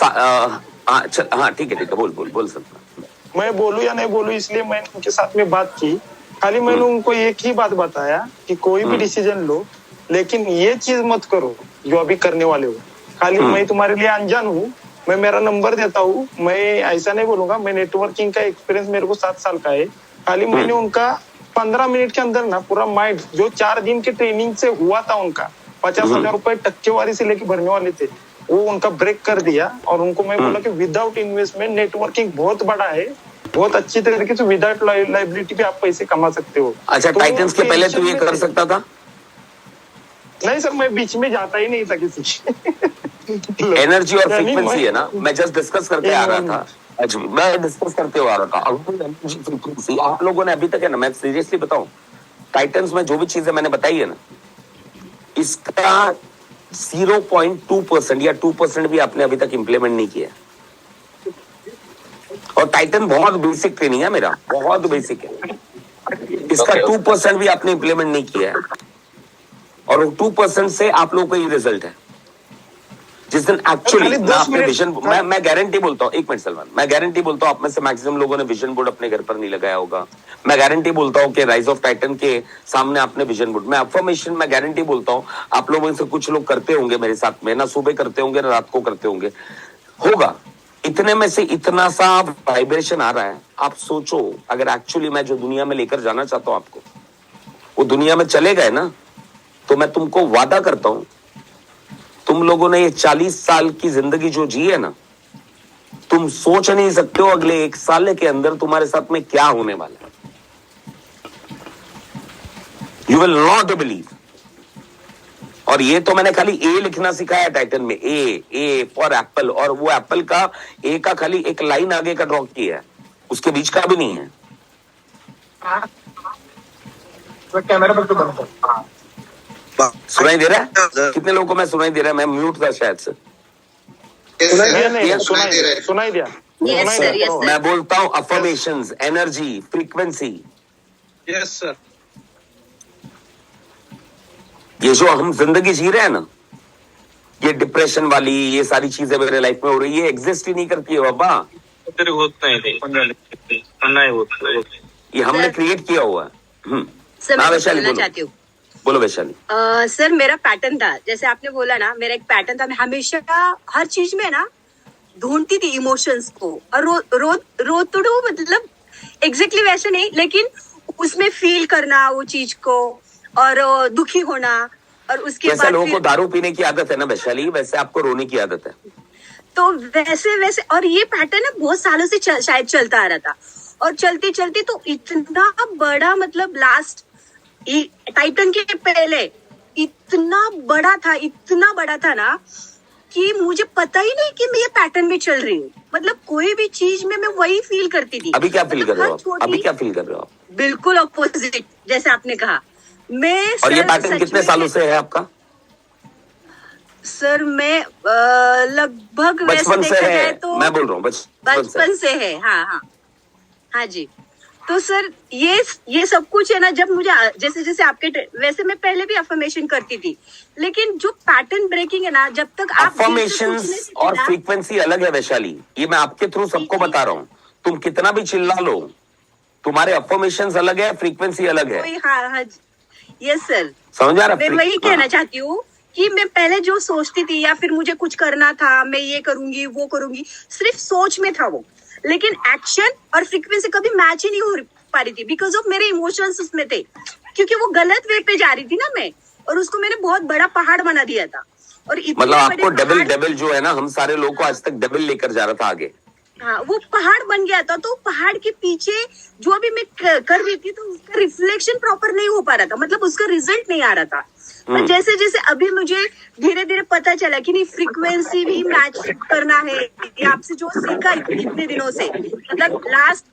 [SPEAKER 1] हाँ ठीक है, बोल सलमान।
[SPEAKER 3] मैं बोलूं या नहीं बोलूं, इसलिए मैंने उनके साथ में बात की। खाली मैंने उनको एक ही बात बताया कि कोई भी डिसीजन लो, लेकिन ये चीज मत करो जो अभी करने वाले हो। खाली मैं तुम्हारे लिए अनजान हूँ, मैं मेरा नंबर देता हूँ। मैं ऐसा नहीं बोलूंगा, मैं नेटवर्किंग का एक्सपीरियंस मेरे को 7 साल का है। खाली मैंने उनका 15 मिनट के अंदर ना पूरा माइंड, जो 4 दिन के ट्रेनिंग से हुआ था उनका, 50,000 रुपए टक्केवारी से लेके भरने वाले थे, वो उनका ब्रेक कर दिया। और उनको मैं बोला कि विदाउट इन्वेस्टमेंट नेटवर्किंग बहुत बड़ा है, बहुत अच्छी तरीके से विदाउट लाइबिलिटी पे आप पैसे कमा सकते हो।
[SPEAKER 1] अच्छा, तो टाइटन्स के पहले तू ये कर सकता था?
[SPEAKER 3] नहीं सर, मैं बीच में जाता ही नहीं था किसी की।
[SPEAKER 1] एनर्जी और फ्रीक्वेंसी है ना, मैं जस्ट डिस्कस करके आ रहा था। मैं डिस्कस करते हुआ आ रहा था एनर्जी फ्रीक्वेंसी। आप लोगों ने अभी तक है ना, मैं सीरियसली बताऊं, टाइटन्स में जो भी चीजें मैंने बताई है ना, इसका 0.2% या 2% भी आपने अभी तक इंप्लीमेंट नहीं किया। और टाइटन बहुत बेसिक ट्रेनिंग है मेरा, बहुत बेसिक है। इसका 2% भी आपने इंप्लीमेंट नहीं किया है। और 2% से आप लोगों का ये रिजल्ट है। जिस दिन एक्चुअली मैं अपने विजन, मैं गारंटी बोलता हूँ, 1 मिनट सलमान, मैं गारंटी बोलता हूँ आप में से मैक्सिमम लोगों ने विजन बोर्ड अपने घर पर नहीं लगाया होगा। मैं गारंटी बोलता हूँ कि राइज ऑफ टाइटन के सामने आपने विजन बोर्ड, मैं अफर्मेशन, मैं गारंटी बोलता हूँ आप लोगों से कुछ लोग करते होंगे मेरे साथ में, ना सुबह करते होंगे ना रात को करते होंगे, होगा। इतने में से इतना सा वाइब्रेशन आ रहा है। आप सोचो, अगर एक्चुअली मैं जो दुनिया में लेकर जाना चाहता हूं आपको, वो दुनिया में चले गए ना, तो मैं तुमको वादा करता हूं, तुम लोगों ने ये 40 साल की जिंदगी जो जी है ना, तुम सोच नहीं सकते हो अगले 1 साल के अंदर तुम्हारे साथ में क्या होने वाला है। You will not believe. और ये तो मैंने खाली ए लिखना सिखाया टाइटन में, ए फॉर एप्पल, और वो एप्पल का ए का खाली एक लाइन आगे का ड्रॉ किया है, उसके बीच का भी नहीं है।
[SPEAKER 10] कैमरा पर तो बंद है।
[SPEAKER 1] सुनाई दे रहा है? कितने लोगों को मैं सुनाई दे रहा है? मैं म्यूट था शायद से।
[SPEAKER 3] सुनाई दिया।
[SPEAKER 1] मैं बोलता हूं affirmations, energy, frequency.
[SPEAKER 12] Yes sir.
[SPEAKER 1] ये जो हम जिंदगी जी रहे हैं ना, ये डिप्रेशन वाली, ये सारी चीजें मेरे लाइफ में हो रही है, एग्जिस्ट ही नहीं करती है बाबा।
[SPEAKER 8] तरी होत नाही नाही होत.
[SPEAKER 1] ये हमने क्रिएट किया हुआ है.
[SPEAKER 14] सर मैं कुछ
[SPEAKER 1] वैशाली
[SPEAKER 14] बोलना
[SPEAKER 1] बोलो.
[SPEAKER 14] चाहती हूँ.
[SPEAKER 1] बोलो वैशाली.
[SPEAKER 14] सर मेरा पैटर्न था, जैसे आपने बोला ना, मेरा एक पैटर्न था. मैं हमेशा हर चीज में ना ढूंढती थी इमोशंस को, और रो तो मतलब एग्जैक्टली वैसे नहीं, लेकिन उसमें फील करना वो चीज को, और दुखी होना, और उसके
[SPEAKER 1] जैसे
[SPEAKER 14] बाद
[SPEAKER 1] लोगों को
[SPEAKER 14] फिर
[SPEAKER 1] दारू पीने की आदत है ना वैशाली, वैसे आपको रोने की आदत है.
[SPEAKER 14] तो वैसे और ये पैटर्न ना बहुत सालों से शायद चलता आ रहा था, और चलते चलते तो इतना बड़ा, मतलब लास्ट टाइटन के पहले इतना बड़ा था ना कि मुझे पता ही नहीं कि मैं ये पैटर्न में चल रही हूँ. मतलब कोई भी चीज में मैं वही फील करती थी.
[SPEAKER 1] अभी क्या फील कर रहे हो
[SPEAKER 14] हर
[SPEAKER 1] आप? अभी क्या फील कर रहे हो आप?
[SPEAKER 14] बिल्कुल ऑपोजिट, जैसे आपने कहा. मैं
[SPEAKER 1] और ये
[SPEAKER 14] सर
[SPEAKER 1] पैटर्न
[SPEAKER 14] सच
[SPEAKER 1] कितने
[SPEAKER 14] में-
[SPEAKER 1] सालों से है आपका?
[SPEAKER 14] सर मैं लगभग वैसे
[SPEAKER 1] बचपन से
[SPEAKER 14] देखा
[SPEAKER 1] है.
[SPEAKER 14] जाए तो
[SPEAKER 1] मैं बोल रहा हूँ
[SPEAKER 14] बचपन से है. हाँ जी. तो सर ये सब कुछ है ना, जब मुझे जैसे आपके वैसे मैं पहले भी अफर्मेशन करती थी, लेकिन जो पैटर्न ब्रेकिंग है ना, जब तक आप दिल से
[SPEAKER 1] अफर्मेशंस
[SPEAKER 14] सोचने सीखे
[SPEAKER 1] और
[SPEAKER 14] ना-
[SPEAKER 1] फ्रीक्वेंसी अलग है वैशाली. ये मैं आपके थ्रू सबको बता रहा हूँ. तुम कितना भी चिल्ला लो, तुम्हारे अफर्मेशंस अलग है, फ्रीक्वेंसी अलग है.
[SPEAKER 14] हाँ यस सर.
[SPEAKER 1] समझ आ रहा?
[SPEAKER 14] मैं वही कहना चाहती हूँ कि मैं पहले जो सोचती थी, या फिर मुझे कुछ करना था, मैं ये करूंगी वो करूंगी, सिर्फ सोच में था वो, लेकिन एक्शन और फ्रीक्वेंसी कभी मैच ही नहीं हो पा रही थी, बिकॉज ऑफ मेरे इमोशंस उसमें थे, क्योंकि वो गलत वे पे जा रही थी ना मैं, और उसको मैंने बहुत बड़ा पहाड़ बना दिया था. और इतने
[SPEAKER 1] मतलब आपको
[SPEAKER 14] बड़े पहाड़-
[SPEAKER 1] डेविल जो है ना, हम सारे लोगों को आज तक डेविल लेकर जा रहा था आगे.
[SPEAKER 14] हाँ, वो पहाड़ बन गया था. तो पहाड़ के पीछे जो भी मैं कर रही थी, तो उसका रिफ्लेक्शन प्रॉपर नहीं हो पा रहा था, मतलब उसका रिजल्ट नहीं आ रहा था. पर जैसे जैसे अभी मुझे धीरे धीरे पता चला कि नहीं, फ्रीक्वेंसी भी मैच करना है. ये आपसे जो सीखा इतने दिनों से, मतलब लास्ट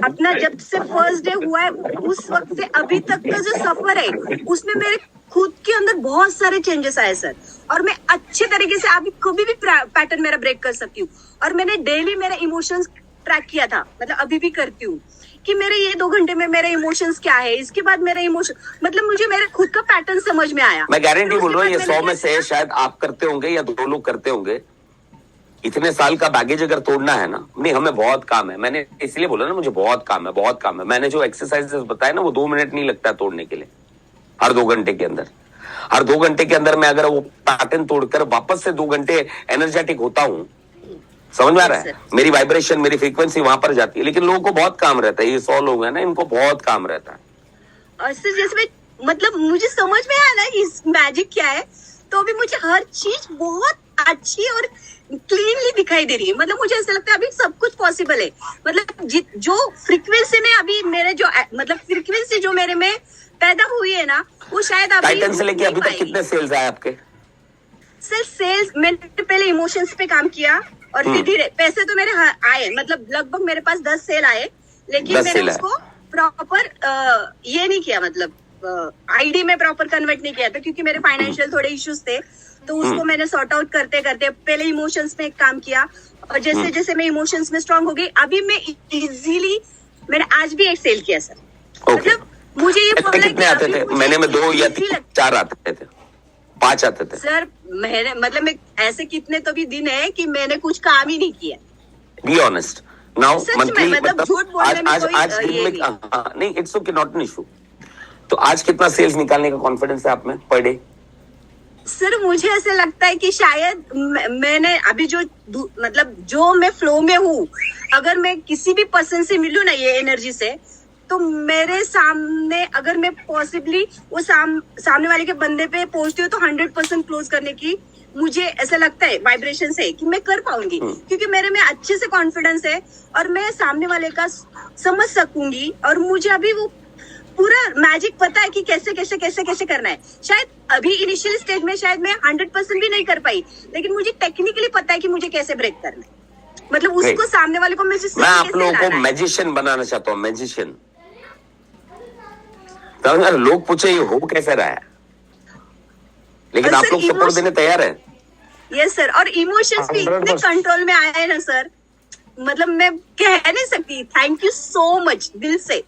[SPEAKER 14] अपना जब से फर्स्ट डे हुआ है, उस वक्त से अभी तक का जो सफर है, उसमें मेरे खुद के अंदर बहुत सारे चेंजेस आए सर. और मैं अच्छे तरीके से अभी कभी भी पैटर्न मेरा ब्रेक कर सकती हूँ. और मैंने डेली मेरे इमोशंस ट्रैक किया था, मतलब अभी भी करती हूँ, कि मेरे ये 2 घंटे में मेरे इमोशंस क्या है, इसके बाद मेरे इमोशन, मतलब मुझे मेरे खुद का पैटर्न समझ में आया.
[SPEAKER 1] मैं गारंटी
[SPEAKER 14] तो
[SPEAKER 1] बोल रहा हूँ, ये
[SPEAKER 14] उसके
[SPEAKER 1] 100
[SPEAKER 14] बाद
[SPEAKER 1] में से शायद आप करते होंगे या 2 लोग करते होंगे. इतने साल का बैगेज अगर तोड़ना है ना, नहीं हमें बहुत काम है. मैंने इसलिए बोला ना, मुझे बहुत काम है. मैंने जो एक्सरसाइजेस बताए ना, वो 2 मिनट नहीं लगता तोड़ने के लिए. हर 2 घंटे के अंदर मैं अगर वो पैटर्न तोड़कर वापस से 2 घंटे एनर्जेटिक होता हूँ, समझ में आ रहा है? मेरी वाइब्रेशन, मेरी फ्रीक्वेंसी वहां पर जाती है. लेकिन लोगों को बहुत काम रहता है. ये 100 लोग हैं ना, इनको बहुत काम रहता है.
[SPEAKER 14] और सर जैसे मतलब मुझे समझ में आया ना कि मैजिक क्या है, तो अभी मुझे हर चीज बहुत अच्छी और क्लीनली दिखाई दे रही है. मतलब मुझे ऐसा लगता है अभी सब कुछ पॉसिबल है. मतलब जो फ्रीक्वेंसी में अभी मेरे जो मतलब फ्रीक्वेंसी जो मेरे में पैदा हुई है ना, वो शायद अभी
[SPEAKER 1] टाइटन से लेके
[SPEAKER 14] नहीं
[SPEAKER 1] अभी तक
[SPEAKER 14] पाएगी.
[SPEAKER 1] कितने सेल्स आए आपके?
[SPEAKER 14] सर सेल्स मैंने पहले इमोशंस पे काम किया, और फिर धीरे पैसे तो मेरे आए, मतलब लगभग मेरे पास 10 सेल आए, लेकिन
[SPEAKER 1] 10
[SPEAKER 14] मैंने
[SPEAKER 1] सेल
[SPEAKER 14] उसको प्रॉपर ये नहीं किया, मतलब आईडी में प्रॉपर कन्वर्ट नहीं किया था, क्योंकि मेरे फाइनेंशियल थोड़े इश्यूज थे. तो उसको मैंने सॉर्ट आउट करते करते पहले इमोशंस में एक काम किया, और जैसे जैसे मैं इमोशंस में स्ट्रांग हो गई, अभी मैं इजीली, मैंने आज भी एक सेल किया सर. मतलब मुझे ये बोलना है कि
[SPEAKER 1] कितने आते
[SPEAKER 14] अभी
[SPEAKER 1] थे?
[SPEAKER 14] मुझे
[SPEAKER 1] महीने में 2 या
[SPEAKER 14] easy
[SPEAKER 1] 4 आते थे, 5 आते थे?
[SPEAKER 14] सर मैंने मतलब मैं ऐसे कितने तो भी दिन है कि मैंने कुछ काम ही नहीं किया.
[SPEAKER 1] Be honest now.
[SPEAKER 14] सच में,
[SPEAKER 1] मंथली
[SPEAKER 14] मतलब झूठ बोलने में
[SPEAKER 1] आज
[SPEAKER 14] कोई
[SPEAKER 1] दिन
[SPEAKER 14] ये
[SPEAKER 1] में नहीं, it's okay, not an issue. तो आज कितना सेल्स निकालने का कॉन्फिडेंस है आप में पर डे?
[SPEAKER 14] सर मुझे ऐसे लगता है कि शायद मैंने अभी जो मतलब जो मैं फ्लो में हूँ, अगर मैं किसी भी पर्सन से मिलूं ना ये एनर्जी से, तो मेरे सामने अगर मैं पॉसिबली वो सामने वाले के बंदे पे पहुंचती हूँ, तो 100% क्लोज करने की मुझे ऐसा लगता है वाइब्रेशन से कि मैं कर पाऊंगी, क्योंकि मेरे में अच्छे से कॉन्फिडेंस है, और मैं सामने वाले का समझ सकूंगी. और मुझे अभी वो पूरा मैजिक पता है कि कैसे कैसे कैसे कैसे करना है. शायद अभी इनिशियल स्टेज में शायद मैं 100% भी नहीं कर पाई, लेकिन मुझे टेक्निकली पता है कि मुझे कैसे ब्रेक करना है. मतलब उसको सामने वाले को
[SPEAKER 1] मैं आप लोगों को मैजिशियन बनाना चाहता हूँ. मैजिशियन. लोग पूछे ये हो कैसे रहा है, लेकिन आप लोग सपोर्ट देने तैयार है.
[SPEAKER 14] Yes sir. और इमोशंस भी इतने कंट्रोल में आए हैं ना सर, मतलब मैं कह नहीं सकती. थैंक यू सो मच दिल से.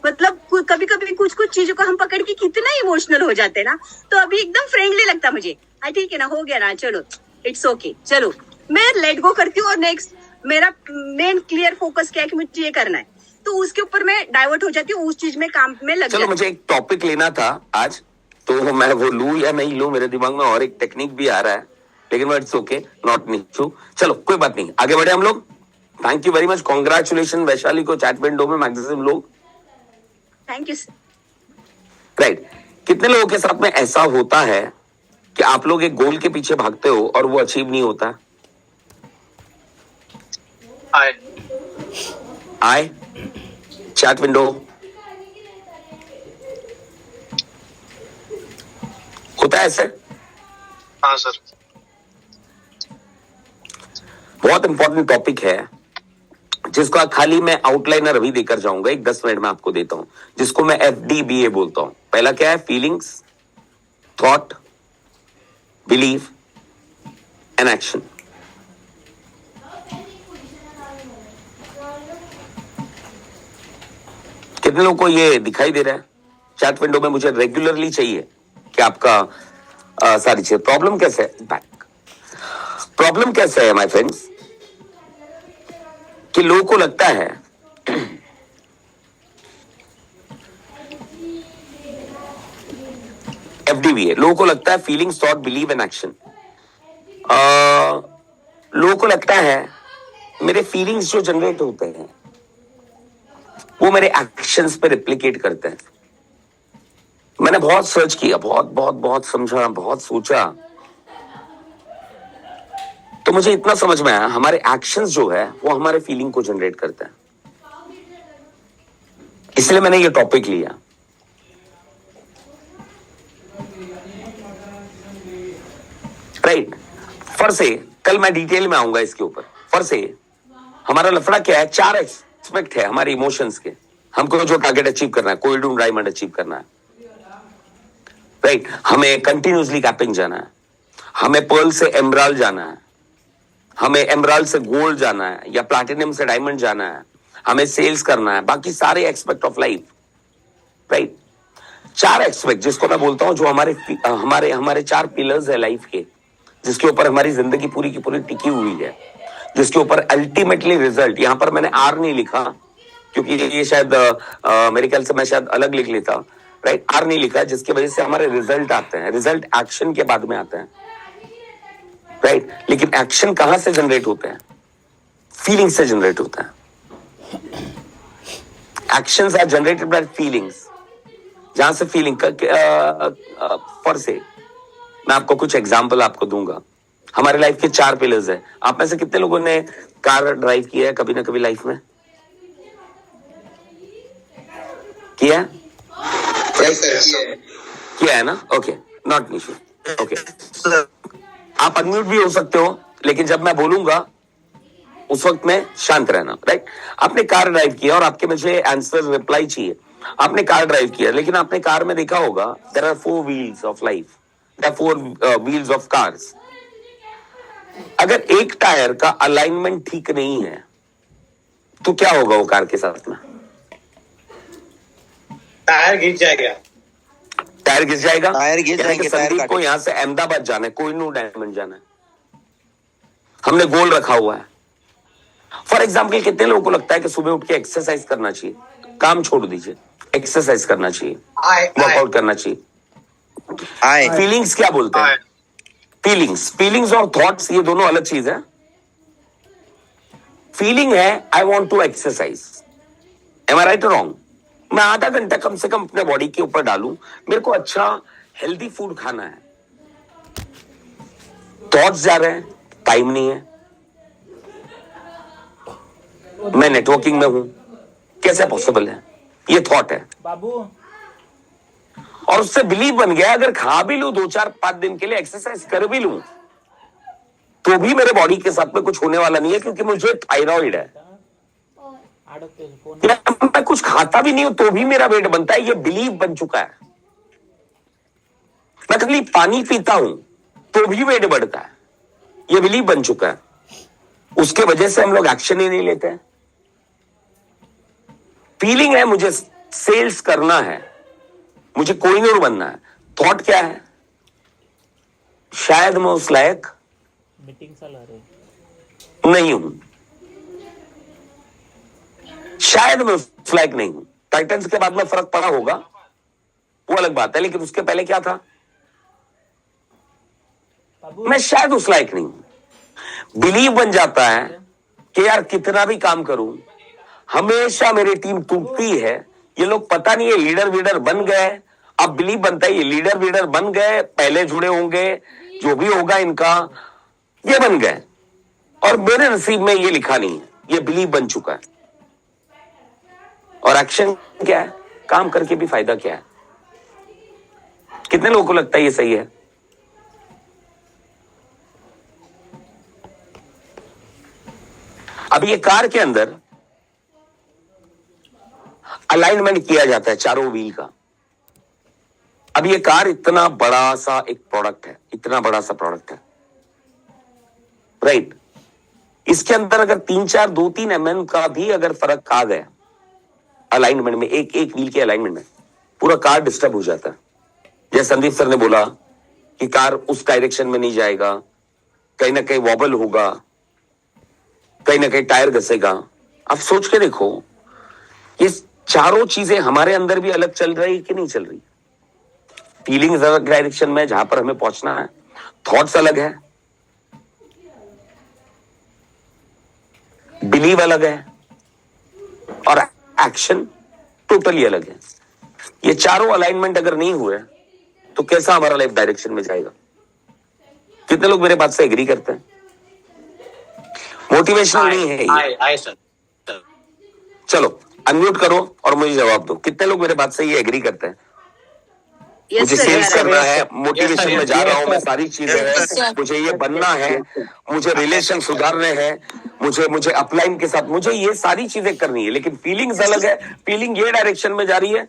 [SPEAKER 14] मतलब कभी कभी कुछ चीजों को हम पकड़ के कितना इमोशनल हो जाते हैं ना, तो अभी एकदम फ्रेंडली लगता मुझे. हाँ ठीक है ना, हो गया ना, चलो इट्स ओके, चलो मैं लेट गो करती हूँ. और नेक्स्ट मेरा मेन क्लियर फोकस क्या है कि मुझे ये करना है, तो उसके ऊपर मैं डाइवर्ट हो जाती हूँ, उस चीज में काम में लग
[SPEAKER 1] चलो
[SPEAKER 14] जाती
[SPEAKER 1] मुझे एक टॉपिक लेना था आज, तो मैं वो लूं या नहीं लूं, मेरे दिमाग में और एक टेक्निक भी आ रहा है, लेकिन it's okay, not me issue. चलो कोई बात नहीं, आगे बढ़े हम लोग। Thank you very much, congratulation Vaishali को चैट विंडो में मैक्सिमम लोग।
[SPEAKER 14] Thank you.
[SPEAKER 1] राइट, कितने लोगों के साथ में ऐसा होता है कि आप लोग एक गोल के पीछे भागते हो और वो अचीव नहीं होता? आए चैट विंडो होता है ऐसे?
[SPEAKER 12] हाँ सर।
[SPEAKER 1] बहुत इंपॉर्टेंट टॉपिक है जिसको खाली मैं आउटलाइनर अभी देकर जाऊंगा, एक 10 मिनट में आपको देता हूं, जिसको मैं FDBA बोलता हूं। पहला क्या है? Feelings, thought, believe and action. कितने लोगों को ये दिखाई दे रहा है चैट विंडो में? मुझे रेगुलरली चाहिए कि आपका सारी चीज। प्रॉब्लम कैसे है? बैक प्रॉब्लम कैसे है माय फ्रेंड्स, कि लोगों को लगता है FDBA, लोगों को लगता है feelings, thought, believe and action. लोगों को लगता है मेरे फीलिंग्स जो जनरेट होते हैं वो मेरे एक्शंस पे रिप्लिकेट करते हैं। मैंने बहुत सर्च किया, बहुत बहुत बहुत समझा, बहुत सोचा, तो मुझे इतना समझ में आया हमारे एक्शंस जो है वो हमारे फीलिंग को जनरेट करते हैं। इसलिए मैंने ये टॉपिक लिया। राइट, फर से कल मैं डिटेल में आऊंगा इसके ऊपर। फर से हमारा लफड़ा क्या है? 4 एस्पेक्ट है हमारे इमोशंस के। हमको जो टारगेट अचीव करना है, कोई डायमंड अचीव करना है, राइट, हमें कंटिन्यूसली कैपिंग जाना है, हमें पर्ल से एमराल्ड जाना है, हमें एमराल्ड से गोल्ड जाना है, या प्लैटिनम से डायमंड जाना है, हमें सेल्स करना है, बाकी सारे expect of life. Right, 4 expect जिसको मैं बोलता हूं, जो हमारे 4 पिलर्स है लाइफ के, जिसके ऊपर हमारी जिंदगी पूरी की पूरी टिकी हुई है, जिसके ऊपर अल्टीमेटली रिजल्ट, यहां पर मैंने R नहीं लिखा क्योंकि ये शायद मेरे ख्याल से मैं शायद अलग लिख लेता, राइट, R नहीं लिखा, जिसकी वजह से हमारे रिजल्ट आते हैं। रिजल्ट एक्शन के बाद में आते हैं, राइट, लेकिन एक्शन कहां से जनरेट होते हैं? फीलिंग से जनरेट होता है। Actions are generated by feelings. जहां से फीलिंग पर से मैं आपको कुछ एग्जांपल आपको दूंगा। हमारे लाइफ के 4 पिलर्स है। आप में से कितने लोगों ने कार ड्राइव किया है कभी ना कभी लाइफ में? किया है? किया है ना? Okay, not issue. ओके, आप अनम्यूट भी हो सकते हो, लेकिन जब मैं बोलूंगा उस वक्त में शांत रहना। राइट, आपने कार ड्राइव किया और आपके मुझे आंसर रिप्लाई चाहिए। आपने कार ड्राइव किया, लेकिन आपने कार में देखा होगा there are 4 wheels of life, there are 4 wheels of cars. अगर एक टायर का अलाइनमेंट ठीक नहीं है तो क्या होगा वो कार के साथ में?
[SPEAKER 10] टायर घिस जाएगा।
[SPEAKER 1] टायर घिस जाएगा।
[SPEAKER 9] टायर घिस जाएंगे, टायर
[SPEAKER 1] संदीप को यहां से अहमदाबाद जाना है, कोहिनूर डायमंड जाना है, हमने गोल रखा हुआ है। फॉर एग्जाम्पल, कितने लोगों को लगता है कि सुबह उठ के एक्सरसाइज करना चाहिए? काम छोड़ दीजिए, एक्सरसाइज करना चाहिए, वर्कआउट करना चाहिए। फीलिंग्स क्या बोलते हैं? फीलिंग्स और थॉट्स ये दोनों अलग चीज है। फीलिंग है I want to exercise, am I right और रॉन्ग? मैं आधा घंटा कम से कम अपने बॉडी के ऊपर डालूं, मेरे को अच्छा हेल्दी फूड खाना है। थॉट्स जा रहे हैं, टाइम नहीं है, मैं नेटवर्किंग में हूं, कैसे पॉसिबल है? ये थॉट है
[SPEAKER 13] बाबू।
[SPEAKER 1] और उससे बिलीव बन गया, अगर खा भी लूं 2-4-5 दिन के लिए, एक्सरसाइज कर भी लूं, तो भी मेरे बॉडी के साथ में कुछ होने वाला नहीं है, क्योंकि मुझे थायराइड है। या मैं कुछ खाता भी नहीं हूं तो भी मेरा वेट बनता है, ये बिलीव बन चुका है। मैं खाली पानी पीता हूं तो भी वेट बढ़ता है, ये बिलीव बन चुका है। उसके वजह से हम लोग एक्शन ही नहीं लेते हैं। फीलिंग है मुझे सेल्स करना है, मुझे कोहिनूर बनना है। थॉट क्या है? शायद मैं उस लायक
[SPEAKER 13] मीटिंग चला रही
[SPEAKER 1] नहीं हूं, शायद मैं उस लायक नहीं हूं। टाइटन्स के बाद में फर्क पड़ा होगा, वो अलग बात है, लेकिन उसके पहले क्या था, मैं शायद उस लायक नहीं हूं। बिलीव बन जाता है कि यार कितना भी काम करूं, हमेशा मेरी टीम टूटती है। ये लोग पता नहीं है लीडर वीडर बन गए, अब बिलीव बनता है ये लीडर वीडर बन गए, पहले जुड़े होंगे, जो भी होगा इनका, ये बन गए, और मेरे नसीब में ये लिखा नहीं है, ये बिलीव बन चुका है। और एक्शन क्या है, काम करके भी फायदा क्या है? कितने लोगों को लगता है ये सही है? अब ये कार के अंदर अलाइनमेंट किया जाता है चारों व्हील का। अब ये कार इतना बड़ा सा एक प्रोडक्ट है, इतना बड़ा सा प्रोडक्ट है, राइट? इसके अंदर अगर 2-3 mm का भी अगर फर्क आ गया अलाइनमेंट में, एक व्हील के अलाइनमेंट में, पूरा कार डिस्टर्ब हो जाता है। जैसे संदीप सर ने बोला कि कार उस डायरेक्शन में नहीं जाएगा, कहीं ना कहीं वॉबल होगा, कहीं ना कहीं टायर घसेगा। अब सोच के देखो, ये चारों चीजें हमारे अंदर भी अलग चल रही कि नहीं चल रही? फीलिंग्स अलग डायरेक्शन में जहां पर हमें पहुंचना है, थॉट्स अलग है, बिलीव अलग है, और एक्शन टोटली अलग है। ये चारों अलाइनमेंट अगर नहीं हुए तो कैसा हमारा लाइफ डायरेक्शन में जाएगा? कितने लोग मेरे बात से एग्री करते हैं? मोटिवेशनल नहीं है ये।
[SPEAKER 10] सर
[SPEAKER 1] चलो अनम्यूट करो और मुझे जवाब दो, कितने लोग मेरे बात से ये एग्री करते हैं? मुझे सेल्स करना है, मोटिवेशन में जा रहा हूं मैं, सारी चीजें हैं, मुझे ये बनना है, मुझे रिलेशन सुधारने हैं, मुझे अपलाइन के साथ मुझे ये सारी चीजें करनी है, लेकिन फीलिंग्स अलग है। फीलिंग ये डायरेक्शन में जा रही है,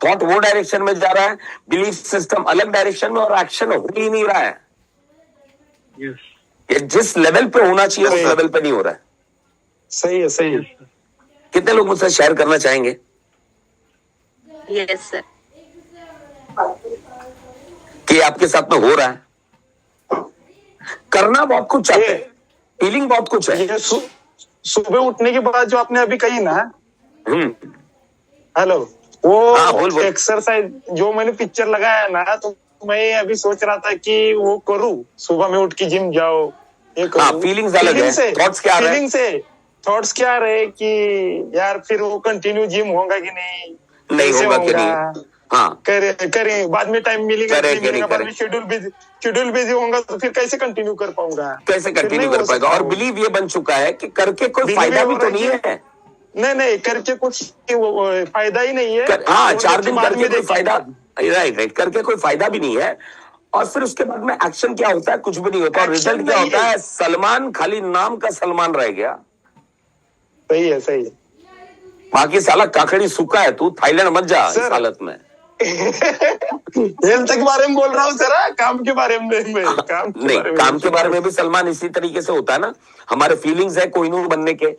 [SPEAKER 1] थॉट वो डायरेक्शन में जा रहा है, बिलीफ सिस्टम अलग डायरेक्शन में, और एक्शन हो ही नहीं रहा है। ये जिस लेवल पे होना चाहिए उस लेवल पे नहीं हो रहा है।
[SPEAKER 3] सही है, सही है।
[SPEAKER 1] कितने लोग मुझसे शेयर करना चाहेंगे?
[SPEAKER 14] Yes sir.
[SPEAKER 1] कि आपके साथ में हो रहा है? करना बहुत कुछ चाहते हैं, फीलिंग बहुत कुछ है।
[SPEAKER 3] ये सुबह उठने के बाद जो आपने अभी कही ना, हेलो, वो
[SPEAKER 1] हाँ, बोल।
[SPEAKER 3] एक्सरसाइज जो मैंने पिक्चर लगाया ना, तो मैं अभी सोच रहा था कि वो करूं, सुबह में उठ के जिम जाओ, ये करूं।
[SPEAKER 1] हाँ, फीलिंग्स अलग है, थॉट्स क्या रहे?
[SPEAKER 3] फीलिंग से थॉट्स क्या रहे कि यार फिर वो कंटिन्यू जिम होगा कि नहीं
[SPEAKER 1] होगा कि नहीं, हाँ
[SPEAKER 3] करें बाद में टाइम मिलेगा, बाद में
[SPEAKER 1] करें।
[SPEAKER 3] शेड्यूल बिजी होगा तो फिर कैसे कंटिन्यू कर पाऊंगा,
[SPEAKER 1] कैसे कंटिन्यू कर पाएगा? और बिलीव ये बन चुका है कि करके कोई फायदा भी तो नहीं है।
[SPEAKER 3] नहीं, करके कुछ फायदा ही नहीं है।
[SPEAKER 1] हाँ, 4 दिन करके कोई फायदा, राइट, करके कोई फायदा भी नहीं है। और फिर उसके बाद में एक्शन क्या होता है? कुछ भी नहीं होता। और रिजल्ट क्या होता है? सलमान, खाली नाम का सलमान रह गया।
[SPEAKER 3] सही है, सही है।
[SPEAKER 1] बाकी साला काकड़ी सूखा है, तू थाईलैंड मत जा इस हालत में।
[SPEAKER 3] हेल्थ के बारे में बोल रहा हूँ सर, काम के बारे में नहीं,
[SPEAKER 1] काम के बारे में भी सलमान इसी तरीके से होता है ना। हमारे फीलिंग्स है कोहिनूर बनने के,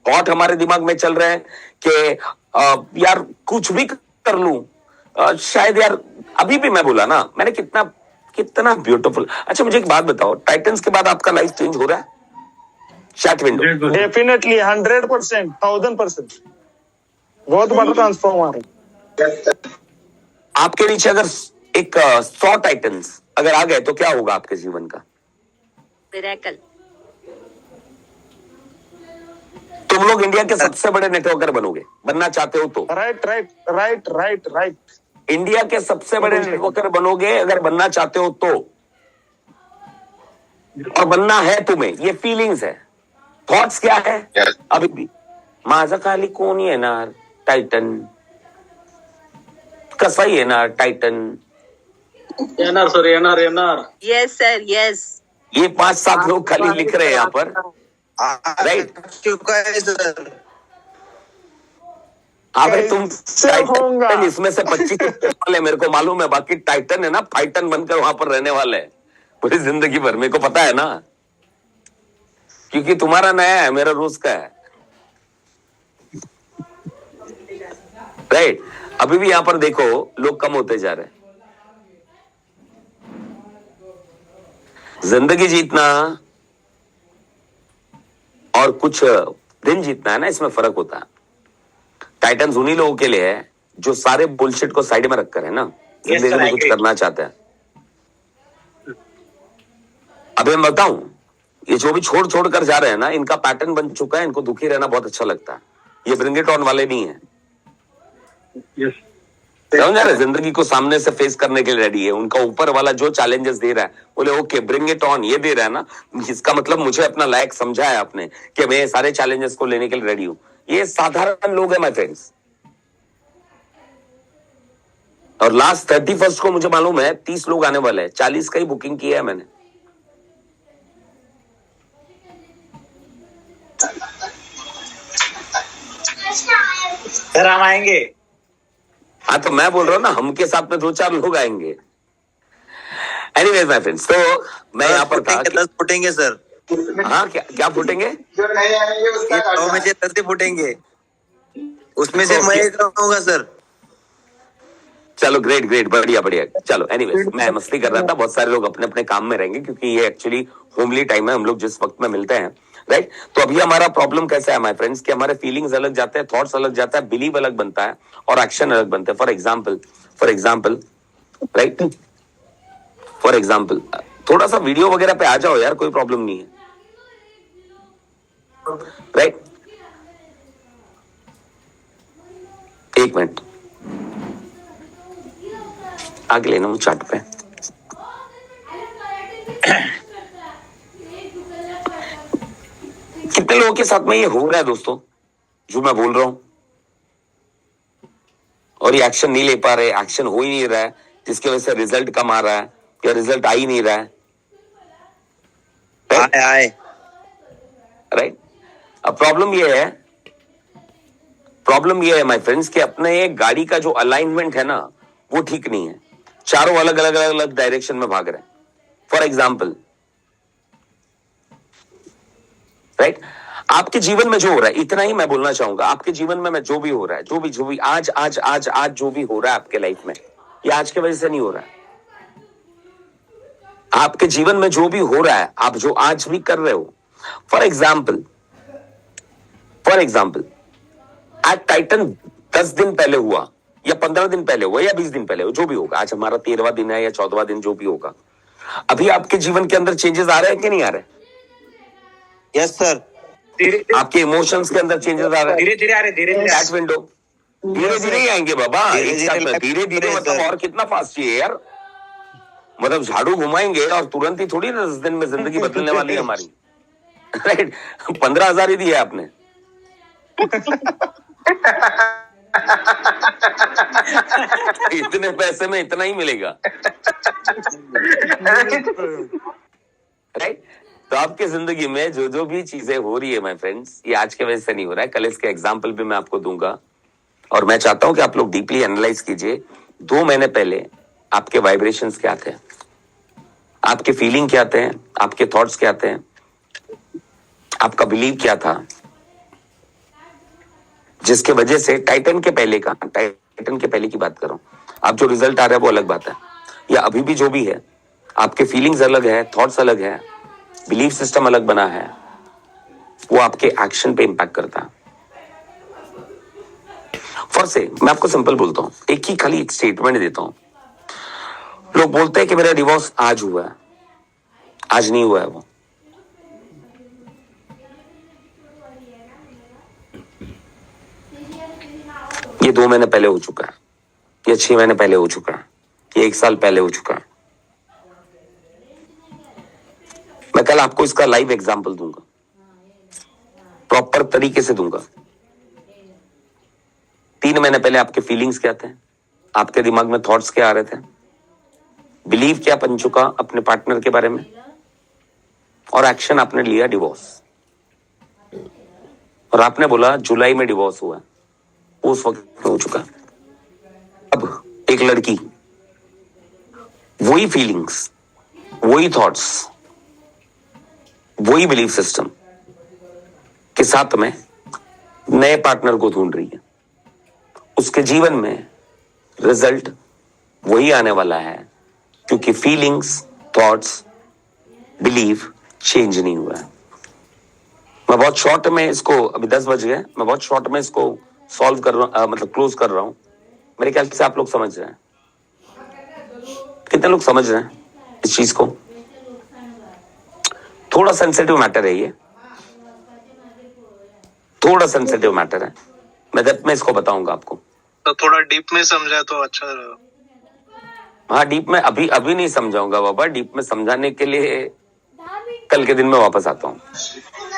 [SPEAKER 1] थॉट हमारे दिमाग में चल रहे हैं कि यार कुछ भी कर लूं, शायद यार अभी भी मैं बोला ना, मैंने कितना ब्यूटीफुल। अच्छा मुझे एक बात बताओ, टाइटन्स के बाद आपका लाइफ चेंज हो रहा है? चैट विंडो
[SPEAKER 3] डेफिनेटली 100%, 1000%, बहुत बड़ा ट्रांसफॉर्मर है।
[SPEAKER 1] आपके नीचे अगर एक 100 टाइटन्स अगर आ गए तो क्या होगा आपके जीवन का?
[SPEAKER 14] मिरेकल।
[SPEAKER 1] तुम लोग इंडिया के सबसे बड़े नेटवर्कर बनोगे, बनना चाहते हो तो।
[SPEAKER 3] राइट।
[SPEAKER 1] इंडिया के सबसे बड़े नेटवर्कर बनोगे अगर बनना चाहते हो तो, और बनना है तुम्हें। ये फीलिंग्स है, थॉट्स क्या है? अभी भी माझा खाली कोण येणार टाइटन, कसा येणार टाइटन?
[SPEAKER 10] येणार सर, येणार।
[SPEAKER 14] Yes sir, yes.
[SPEAKER 1] ये 5-7 लोग खाली लिख रहे हैं यहाँ पर, राइट?
[SPEAKER 9] चुका है सर।
[SPEAKER 1] अगर तुम टाइटन, इसमें से 25 वाले मेरे को मालूम है, बाकी टाइटन है ना, फाइटन बनकर वहां पर रहने वाले हैं पूरी जिंदगी भर। मेरे को पता है ना, क्योंकि तुम्हारा नया है, मेरा रूस का है, राइट? अभी भी यहां पर देखो लोग कम होते जा रहे हैं। जिंदगी जीतना और कुछ दिन जीतना है ना, इसमें फर्क होता है। टाइटन्स उन्हीं लोगों के लिए है जो सारे बुलशिट को साइड में रखकर है ना, जिंदगी में कुछ करना चाहते हैं। अभी मैं बताऊं, ये जो भी छोड़ छोड़ कर जा रहे हैं ना, इनका पैटर्न बन चुका है, इनको दुखी रहना बहुत अच्छा लगता है। ये ब्रिंग इट ऑन वाले नहीं है, समझ रहे? जिंदगी को सामने से फेस करने के लिए रेडी है। उनका ऊपर वाला जो चैलेंजेस दे रहा है, बोले ओके ब्रिंग इट ऑन, ये दे रहा है ना, इसका मतलब मुझे अपना लायक समझा है आपने कि मैं सारे चैलेंजेस को लेने के लिए रेडी हूं। ये साधारण लोग हैं माय फ्रेंड्स। और लास्ट 31 को मुझे मालूम है 30 लोग आने वाले हैं, 40 का ही बुकिंग किया है मैंने।
[SPEAKER 10] सर हम आएंगे।
[SPEAKER 1] हाँ तो मैं बोल रहा हूँ ना, हम के साथ में 2-4 लोग आएंगे। एनीवेज माय फ्रेंड्स, तो मैं यहाँ पर था
[SPEAKER 9] 10 फुटेंगे सर।
[SPEAKER 1] हाँ, क्या फूटेंगे?
[SPEAKER 2] जो नहीं आएंगे उसका
[SPEAKER 9] 100 में से 10 फुटेंगे, उसमें से मैं एक रहूंगा सर।
[SPEAKER 1] चलो ग्रेट ग्रेट, बढ़िया बढ़िया। चलो एनीवेज, मैं मस्ती कर रहा था। बहुत सारे लोग अपने अपने काम में रहेंगे क्योंकि ये एक्चुअली होमली टाइम है, हम लोग जिस वक्त में मिलते हैं, राइट? तो अभी हमारा प्रॉब्लम कैसा है माय फ्रेंड्स कि हमारे फीलिंग्स अलग जाते हैं, थॉट्स अलग जाता है, बिलीव अलग बनता है और एक्शन अलग बनता है। For example right, for example थोड़ा सा वीडियो वगैरह पे आ जाओ यार, कोई प्रॉब्लम नहीं है, राइट? एक मिनट आगे लेना मुझे चार्ट पे। कितने लोगों के साथ में ये हो रहा है दोस्तों, जो मैं बोल रहा हूं, और ये एक्शन नहीं ले पा रहे, एक्शन हो ही नहीं रहा है, जिसकी वजह से रिजल्ट कम आ रहा है या रिजल्ट आ ही नहीं रहा है, राइट? अब प्रॉब्लम ये है माय फ्रेंड्स कि अपने गाड़ी का जो अलाइनमेंट है ना, वो ठीक नहीं है। चारों अलग अलग अलग अलग डायरेक्शन में भाग रहे हैं। For example, right? आपके जीवन में जो हो रहा है, इतना ही मैं बोलना चाहूंगा, आपके जीवन में जो भी हो रहा है, जो भी आज जो भी हो रहा है आपके लाइफ में, ये आज की वजह से नहीं हो रहा है। आपके जीवन में जो भी हो रहा है, आप जो आज भी कर रहे हो, फॉर एग्जाम्पल आज टाइटन 10 दिन पहले हुआ या 15 दिन पहले हुआ या 20 दिन पहले हुआ, जो भी होगा, आज हमारा 13वां दिन है या 14वां दिन, जो भी होगा, अभी आपके जीवन के अंदर चेंजेस आ रहे हैं कि नहीं आ रहे?
[SPEAKER 9] Yes sir.
[SPEAKER 1] आपके इमोशंस के अंदर चेंजेस आ रहे हैं?
[SPEAKER 10] धीरे धीरे आ रहे, धीरे
[SPEAKER 1] धीरे ही आएंगे बाबा, एक साथ में धीरे मतलब और कितना फास्ट चाहिए यार? मतलब झाड़ू घुमाएंगे और तुरंत ही थोड़ी 10 दिन में जिंदगी बदलने वाली है हमारी, राइट? 15,000 ही दिया आपने। इतने पैसे में इतना ही मिलेगा, राइट? तो आपके जिंदगी में जो भी चीजें हो रही है माय फ्रेंड्स, ये आज के वजह से नहीं हो रहा है, कल इसके एग्जाम्पल भी मैं आपको दूंगा। और मैं चाहता हूं कि आप लोग डीपली एनालाइज कीजिए 2 महीने पहले आपके वाइब्रेशंस क्या थे, आपके फीलिंग क्या थे, आपके थॉट्स क्या थे, आपका बिलीव क्या था, जिसके वजह से टाइटन के पहले की बात कर रहा हूं, आप जो रिजल्ट आ रहा है वो अलग बात है, या अभी भी जो भी है, आपके फीलिंग्स अलग है, थॉट्स अलग है, बिलीफ सिस्टम अलग बना है, वो आपके एक्शन पे इंपैक्ट करता है। मैं आपको सिंपल बोलता हूं, एक ही खाली एक स्टेटमेंट देता हूं। लोग बोलते हैं कि मेरा डिवोर्स आज हुआ है, आज नहीं हुआ है वो। ये 2 महीने पहले हो चुका है, ये 6 महीने पहले हो चुका है, ये 1 साल पहले हो चुका है। मैं कल आपको इसका लाइव एग्जांपल दूंगा, प्रॉपर तरीके से दूंगा। 3 महीने पहले आपके फीलिंग्स क्या थे, आपके दिमाग में थॉट्स क्या आ रहे थे, बिलीव क्या बन चुका अपने पार्टनर के बारे में, और एक्शन आपने लिया डिवोर्स। और आपने बोला जुलाई में डिवोर्स हुआ, उस वक्त हो चुका। अब एक लड़की वही फीलिंग्स, वही थॉट्स, वही बिलीफ सिस्टम के साथ में नए पार्टनर को ढूंढ रही है, उसके जीवन में रिजल्ट वही आने वाला है, क्योंकि फीलिंग्स, थॉट्स, बिलीफ चेंज नहीं हुआ है। मैं बहुत शॉर्ट में इसको, अभी 10 बज गए, मैं बहुत शॉर्ट में इसको सॉल्व कर रहा हूँ, मतलब क्लोज कर रहा हूँ। मेरे ख्याल से आप लोग समझ रहे हैं। कितने लोग समझ रहे हैं इस चीज को? थोड़ा सेंसिटिव मैटर है ये, थोड़ा सेंसिटिव मैटर है। मैं डेप्थ में इसको बताऊंगा आपको।
[SPEAKER 12] तो थोड़ा डीप में समझा तो अच्छा रहेगा।
[SPEAKER 1] हाँ, डीप में अभी नहीं समझाऊंगा बाबा। डीप में समझाने के लिए कल के दिन में वापस आता हूँ,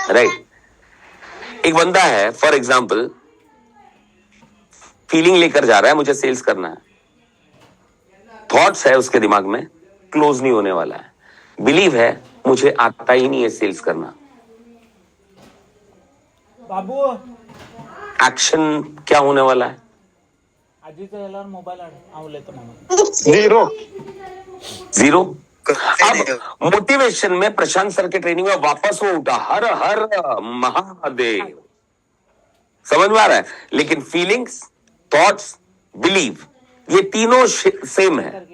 [SPEAKER 1] राइट। एक बंदा है, फॉर एग्जाम्पल, फीलिंग लेकर जा रहा है, मुझे सेल्स करना है। थॉट्स है उसके दिमाग में, क्लोज नहीं होने वाला है। बिलीव है, मुझे आता ही नहीं है सेल्स करना।
[SPEAKER 13] बाबू
[SPEAKER 1] एक्शन क्या होने वाला है?
[SPEAKER 13] आजीचा मोबाईल आवलेतो मामा
[SPEAKER 1] जीरो। अब मोटिवेशन में प्रशांत सर के ट्रेनिंग में वापस वो उठा, हर हर महादेव। समझ में आ रहा है? लेकिन फीलिंग्स, थॉट्स, बिलीव, ये तीनों सेम है।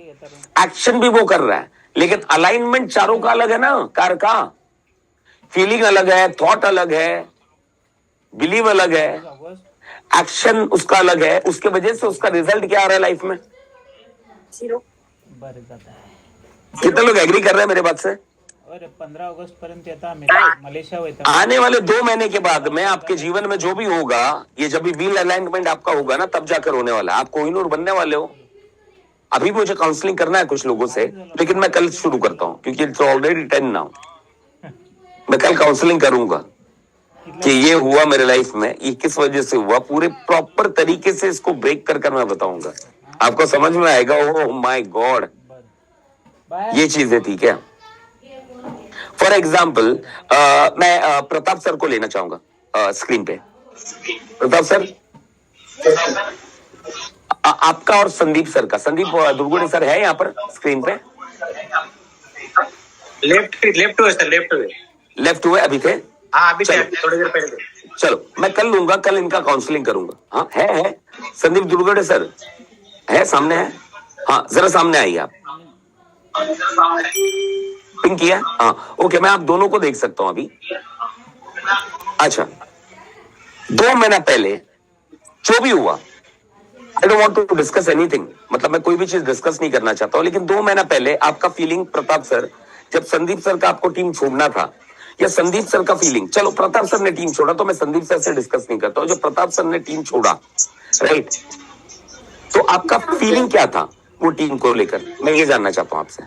[SPEAKER 1] एक्शन भी वो कर रहा है, लेकिन अलाइनमेंट चारों का अलग है ना, कार का। फीलिंग अलग है, थॉट अलग है, बिलीव अलग है, एक्शन उसका अलग है। उसके वजह से उसका रिजल्ट क्या आ रहा है लाइफ में? कितने लोग एग्री कर रहे हैं मेरे बात से?
[SPEAKER 13] 15 ऑगस्ट पर्यंत मलेशिया
[SPEAKER 1] आने वाले 2 महीने के बाद में आपके जीवन में जो भी होगा, ये जब भी व्हील अलाइनमेंट आपका होगा ना, तब जाकर होने वाला है। आप कोहिनूर बनने वाले हो। अभी मुझे काउंसलिंग करना है कुछ लोगों से, लेकिन मैं कल शुरू करता हूँ, क्योंकि इट्स ऑलरेडी 10 नाउ। मैं कल काउंसलिंग करूंगा कि ये हुआ मेरे लाइफ में, ये किस वजह से हुआ, पूरे प्रॉपर तरीके से इसको ब्रेक कर मैं बताऊंगा। आपको समझ में आएगा। ओह माय गॉड, ये चीज है, ठीक है। फॉर एग्जाम्पल, मैं प्रताप सर को लेना चाहूंगा स्क्रीन पे। प्रताप सर, आपका और संदीप सर का, संदीप दुर्गुड़े सर है यहाँ पर स्क्रीन पे?
[SPEAKER 10] लेफ्ट हुए सर,
[SPEAKER 1] लेफ्ट हुए अभी थे?
[SPEAKER 10] हाँ, अभी थोड़ी देर पहले।
[SPEAKER 1] चलो, मैं कल लूंगा, कल इनका काउंसलिंग करूंगा। हाँ, है संदीप दुर्गुड़े सर है, सामने है। हाँ, जरा सामने आइए आप। पिंक किया? हाँ, ओके, मैं आप दोनों को देख सकता हूं अभी। अच्छा, 2 महीना पहले जो भी हुआ, I don't want to discuss anything, मतलब मैं कोई भी चीज डिस्कस नहीं करना चाहता हूं, लेकिन 2 महीना पहले आपका फीलिंग, प्रताप सर, जब संदीप सर का आपको टीम छोड़ना था, या संदीप सर का फीलिंग, चलो प्रताप सर ने टीम छोड़ा तो मैं संदीप सर से डिस्कस नहीं करता हूं, जो प्रताप सर ने टीम छोड़ा, राइट, तो आपका फीलिंग क्या था वो टीम को लेकर? मैं ये जानना चाहता हूं आपसे।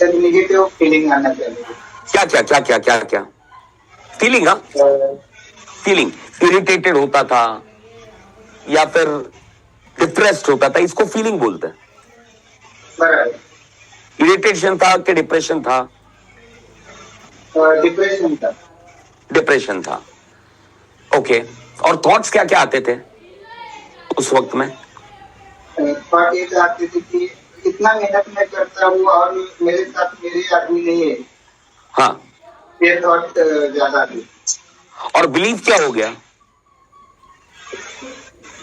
[SPEAKER 5] नेगेटिव फीलिंग आना चाहिए।
[SPEAKER 1] क्या क्या क्या क्या क्या क्या फीलिंग? हाँ, फीलिंग इरिटेटेड होता था या फिर डिप्रेस्ड होता था, इसको फीलिंग बोलते हैं। इरिटेशन था कि डिप्रेशन था? डिप्रेशन था। ओके, और थॉट्स क्या क्या आते थे उस वक्त में?
[SPEAKER 5] थॉट ये आते थे कि इतना मेहनत मैं करता हूँ और मेरे साथ मेरे आदमी नहीं है।
[SPEAKER 1] हाँ,
[SPEAKER 5] ये थॉट ज्यादा थी।
[SPEAKER 1] और बिलीव क्या हो गया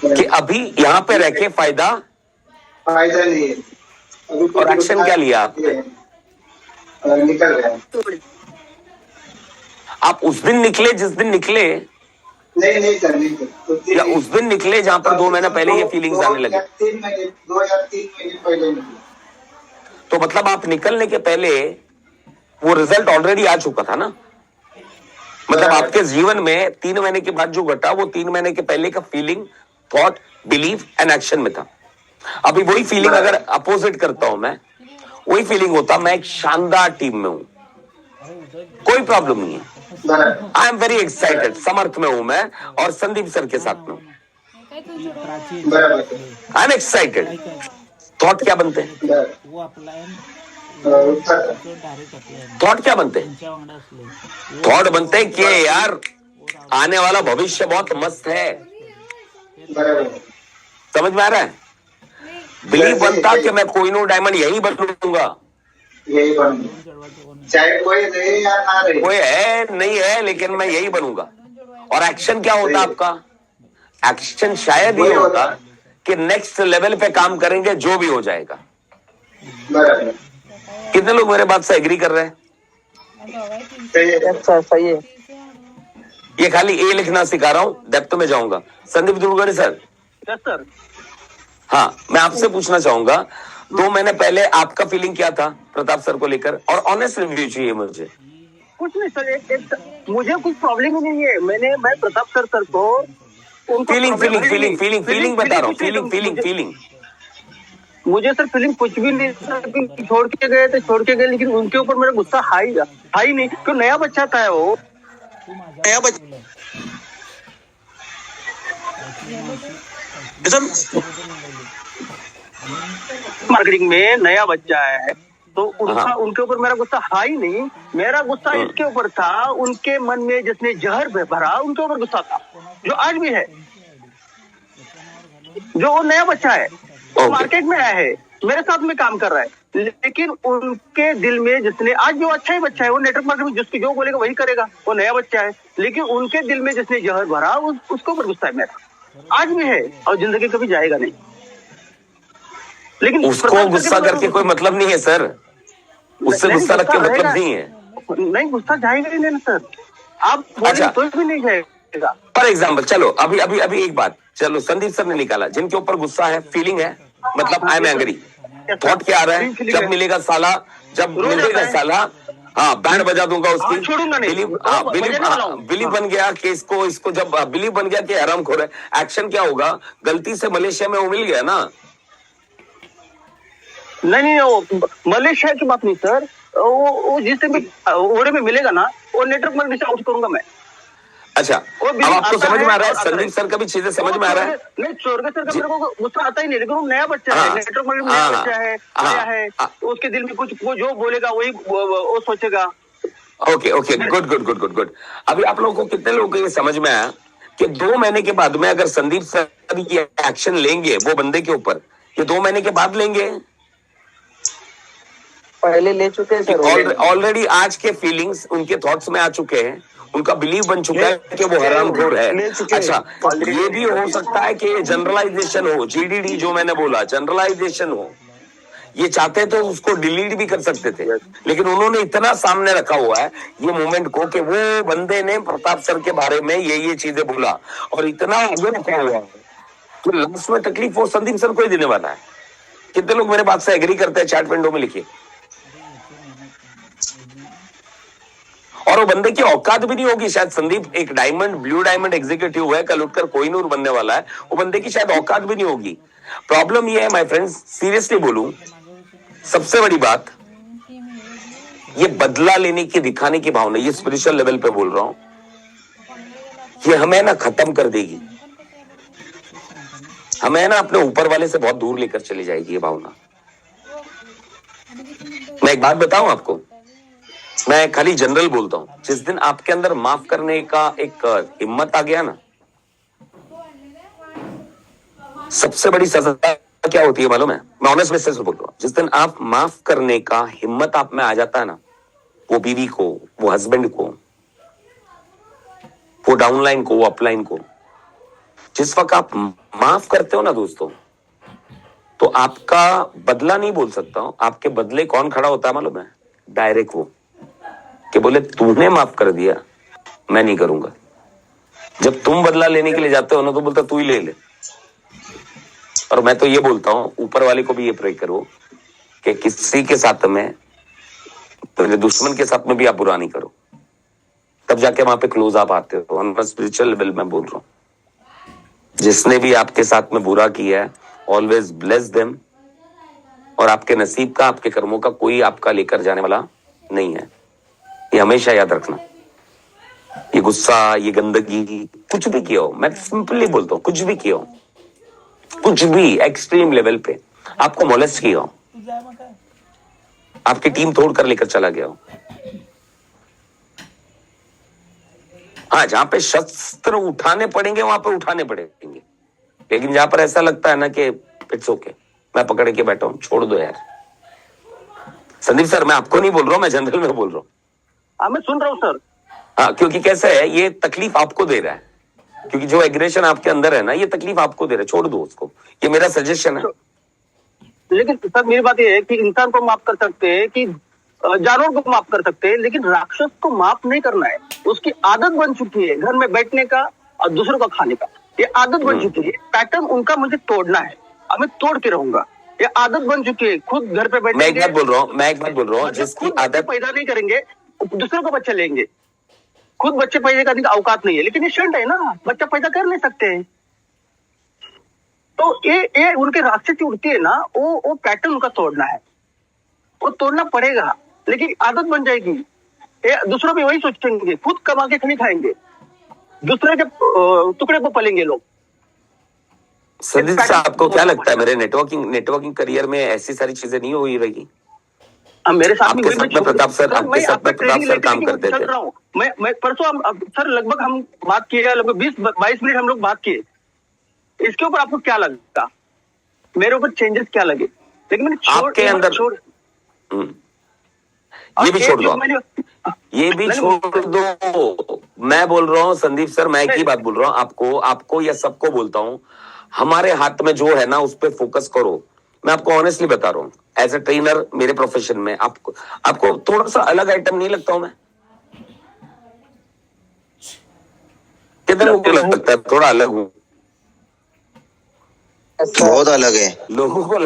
[SPEAKER 1] कि अभी यहाँ पे रह के फायदा
[SPEAKER 5] नहीं है।
[SPEAKER 1] और एक्शन क्या लिया आपने?
[SPEAKER 5] निकल गया।
[SPEAKER 1] आप उस दिन निकले जिस दिन निकले?
[SPEAKER 5] नहीं सर, नहीं सर।
[SPEAKER 1] या उस दिन निकले जहां पर 2 महीना पहले ये फीलिंग्स आने लगे?
[SPEAKER 5] 3 महीने पहले निकले।
[SPEAKER 1] तो मतलब आप निकलने के पहले वो रिजल्ट ऑलरेडी आ चुका था ना? मतलब आपके जीवन में 3 महीने के बाद जो घटा, वो 3 महीने के पहले का feeling, thought, believe and action में था। अभी वही फीलिंग अगर अपोजिट करता हूं मैं, वही फीलिंग होता, मैं एक शानदार टीम में हूं, कोई प्रॉब्लम नहीं है, आई एम वेरी एक्साइटेड, समर्थ में हूं मैं और संदीप सर के साथ में हूं, आई एम एक्साइटेड। थॉट क्या बनते हैं? थॉट क्या बनते हैं? थॉट बनते हैं कि यार आने वाला भविष्य बहुत मस्त है। समझ में आ रहा है? बिलीव बनता कि मैं कोहिनूर डायमंड यही बदलूंगा,
[SPEAKER 5] यही बन, चाहे कोई रहे या ना रहे,
[SPEAKER 1] कोई है नहीं है, लेकिन मैं यही बनूंगा। और एक्शन क्या होता आपका? एक्शन शायद ये होता कि नेक्स्ट लेवल पे काम करेंगे, जो भी हो जाएगा। कितने लोग मेरे बात से एग्री कर रहे हैं?
[SPEAKER 5] सही है।
[SPEAKER 1] ये खाली ए लिखना सिखा रहा हूँ, डेप्थ में जाऊंगा। संदीप दुर्गुड़े सर।
[SPEAKER 12] Yes sir.
[SPEAKER 1] हाँ, मैं आपसे पूछना चाहूंगा 2 महीने पहले आपका फीलिंग क्या था प्रताप सर को लेकर, और ऑनेस्ट रिव्यू चाहिए मुझे।
[SPEAKER 12] कुछ नहीं सर, मुझे कुछ प्रॉब्लम ही नहीं है। मैं प्रताप सर को
[SPEAKER 1] फीलिंग बता रहा हूँ, फीलिंग
[SPEAKER 12] मुझे सर फीलिंग कुछ भी नहीं सर, कि छोड़ के गए, लेकिन उनके ऊपर मेरा गुस्सा हाई नहीं, क्यों नया बच्चा था वो, नया बच्चा मार्केटिंग में नया बच्चा है, तो उनके ऊपर मेरा गुस्सा हाई नहीं, मेरा गुस्सा इसके ऊपर था, उनके मन में जिसने जहर भरा उनके ऊपर गुस्सा था, जो आज भी है, जो वो नया बच्चा है, वो मार्केट में आया है, मेरे साथ में काम कर रहा है, लेकिन उनके दिल में जिसने, आज भी वो अच्छा ही बच्चा है, वो नेटवर्क मार्केट में जिसको जो बोलेगा वही करेगा, वो नया बच्चा है, लेकिन उनके दिल में जिसने जहर भरा उसके ऊपर गुस्सा है मेरा, आज भी है और जिंदगी कभी जाएगा नहीं। लेकिन
[SPEAKER 1] उसको गुस्सा करके कोई मतलब नहीं है सर, उससे गुस्सा रख के मतलब नहीं है।
[SPEAKER 12] नहीं, गुस्सा जाएगा ही नहीं सर, आप बोलेंगे तो भी नहीं जाएगा।
[SPEAKER 1] फॉर एग्जाम्पल, चलो अभी एक बात, चलो संदीप सर ने निकाला, जिनके ऊपर गुस्सा है, फीलिंग है, मतलब आई एम एंग्री, थॉट क्या आ रहा है, जब मिलेगा साला, हाँ बैंड बजा दूंगा उसकी, बिलीव बन गया कि इसको जब बिलीव बन गया कि हरामखोर है, एक्शन क्या होगा, गलती से मलेशिया में वो मिल गया ना।
[SPEAKER 12] नहीं, वो मलेशिया की बात नहीं सर, वो जिस टाइम ओरे में मिलेगा ना, वो नेटवर्क मार्केटिंग से आउट करूंगा मैं।
[SPEAKER 1] अच्छा, अब आपको समझ में आ रहा है, संदीप सर का भी चीजें समझ में आ रहा है।
[SPEAKER 12] नहीं, स्वर्ग सर का मेरे को गुस्सा आता ही नहीं, लेकिन वो नया बच्चा है, नेटवर्क मार्केटिंग में नया बच्चा है, आया है, तो उसके दिल में कुछ, वो जो बोलेगा वही वो सोचेगा।
[SPEAKER 1] Okay, good. अभी आप लोगों को, कितने लोगों को ये समझ में आया कि 2 महीने के बाद में अगर संदीप सर ये एक्शन लेंगे वो बंदे के ऊपर, ये 2 महीने के बाद लेंगे,
[SPEAKER 5] पहले ले चुके हैं सर,
[SPEAKER 1] ऑलरेडी आज के फीलिंग्स उनके थॉट्स में आ चुके हैं, उनका बिलीव बन चुका है कि वो हरामखोर है। अच्छा, ये भी हो सकता है कि जनरलाइजेशन हो, जीडीडी जो मैंने बोला जनरलाइजेशन हो, ये चाहते तो उसको डिलीट भी कर सकते थे, लेकिन उन्होंने इतना सामने रखा हुआ है ये मोमेंट को कि वो बंदे ने प्रताप सर के बारे में ये चीजें बोला, और इतना आगे रखा हुआ है तो लास्ट में तकलीफ वो संदीप सर को ही देने वाला है। कितने लोग मेरे बात से एग्री करते हैं, चैट विंडो में लिखिए। और वो बंदे की औकात भी नहीं होगी, शायद संदीप एक ब्लू डायमंड एग्जीक्यूटिव है, कल उठकर कोहिनूर बनने वाला है, वो बंदे की शायद औकात भी नहीं होगी। प्रॉब्लम ये है माय फ्रेंड्स, सीरियसली बोलूं, सबसे बड़ी बात ये बदला लेने की, दिखाने की भावना, ये स्पिरिचुअल लेवल पे बोल रहा हूं, ये हमें ना खत्म कर देगी, हमें ना अपने ऊपर वाले से बहुत दूर लेकर चली जाएगी ये भावना। मैं एक बात बताऊं आपको, मैं खाली जनरल बोलता हूं, जिस दिन आपके अंदर माफ करने का एक हिम्मत आ गया ना, सबसे बड़ी सजा क्या होती है मालूम है, मैं ऑनेस्ट बेसिस पे बोल रहा हूं, जिस दिन आप माफ करने का हिम्मत आप में आ जाता है ना, वो बीवी को, वो हस्बैंड को, वो डाउनलाइन को, वो अपलाइन को, जिस वक्त आप माफ करते हो ना दोस्तों, तो आपका बदला नहीं बोल सकता हूं, आपके बदले कौन खड़ा होता है मालूम है, डायरेक्ट वो, कि बोले तूने माफ कर दिया, मैं नहीं करूंगा। जब तुम बदला लेने के लिए जाते हो ना, तो बोलता तू ही ले ले। और मैं तो ये बोलता हूं, ऊपर वाले को भी ये प्रे करो कि किसी के साथ में, तो दुश्मन के साथ में भी आप बुरा नहीं करो, तब जाके वहां पे क्लोज आप आते हो। ऑन स्पिरिचुअल लेवल में बोल रहा हूं, जिसने भी आपके साथ में बुरा किया है, ऑलवेज ब्लेस देम, और आपके नसीब का, आपके कर्मों का कोई आपका लेकर जाने वाला नहीं है, ये हमेशा याद रखना। ये गुस्सा, ये गंदगी, कुछ भी किया हो, मैं सिंपली बोलता हूँ, कुछ भी किया हो, कुछ भी एक्सट्रीम लेवल पे आपको मोलेस्ट किया हो, आपकी टीम तोड़ कर लेकर चला गया हो, हाँ जहां पे शस्त्र उठाने पड़ेंगे वहां पे उठाने पड़ेंगे, लेकिन जहां पर ऐसा लगता है ना कि इट्स ओके, मैं पकड़ के बैठा हूं, छोड़ दो यार। संदीप सर, मैं आपको नहीं बोल रहा हूं, मैं जनरल में बोल रहा हूं।
[SPEAKER 12] मैं सुन रहा हूँ सर।
[SPEAKER 1] हाँ, क्योंकि कैसा है, ये तकलीफ आपको दे रहा है, क्योंकि जो एग्रेशन आपके अंदर है ना, ये तकलीफ आपको दे रहा है, छोड़ दो उसको, ये मेरा सजेशन है।
[SPEAKER 12] लेकिन सर मेरी बात ये है कि इंसान को माफ कर सकते हैं कि जानवर को माफ कर सकते हैं, लेकिन राक्षस को माफ नहीं करना है। उसकी आदत बन चुकी है घर में बैठने का और दूसरों का खाने का, ये आदत बन चुकी है। पैटर्न उनका मुझे तोड़ना है, अब मैं तोड़ के रहूंगा। ये आदत बन चुकी है, खुद घर पे बैठे।
[SPEAKER 1] मैं एक बात बोल रहा हूँ जिसकी आदत
[SPEAKER 12] पैदा नहीं करेंगे, दूसरों को बच्चे लेंगे, खुद बच्चे पैदा करने का औकात नहीं है। लेकिन ये शंट है ना, बच्चा पैदा कर नहीं सकते हैं। तो ये उनके राक्षसी उठती है ना, वो पैटर्न उनका तोड़ना है, वो तोड़ना पड़ेगा। लेकिन आदत बन जाएगी, ये दूसरों भी वही सोचेंगे, खुद कमा के नहीं खाएंगे, दूसरे के टुकड़े पर पलेंगे लोग।
[SPEAKER 1] संदीप साहब, आपको क्या लगता है मेरे नेटवर्किंग करियर में ऐसी सारी चीजें नहीं हुई रहेगी?
[SPEAKER 12] मेरे साथ
[SPEAKER 1] आपके साथ में प्रताप सर काम करते थे।
[SPEAKER 12] मैं परसों सर लगभग हम बात किए, लगभग 20-22 मिनट हम लोग बात किए। इसके ऊपर आपको क्या लगता, मेरे ऊपर चेंजेस क्या लगे? लेकिन मैंने
[SPEAKER 1] आपके अंदर ये भी छोड़ दो, ये भी छोड़ दो। मैं बोल रहा हूँ संदीप सर, मैं एक ही बात बोल रहा हूँ आपको या सबको बोलता हूँ, हमारे हाथ में जो है ना उस पर फोकस करो। मैं आपको ऑनेस्टली बता रहा हूँ, एज ए ट्रेनर मेरे प्रोफेशन में आपको थोड़ा सा अलग आइटम नहीं लगता हूं मैं? कितना लगता है? थोड़ा अलग हूँ,
[SPEAKER 9] बहुत अलग है।
[SPEAKER 1] लोगों को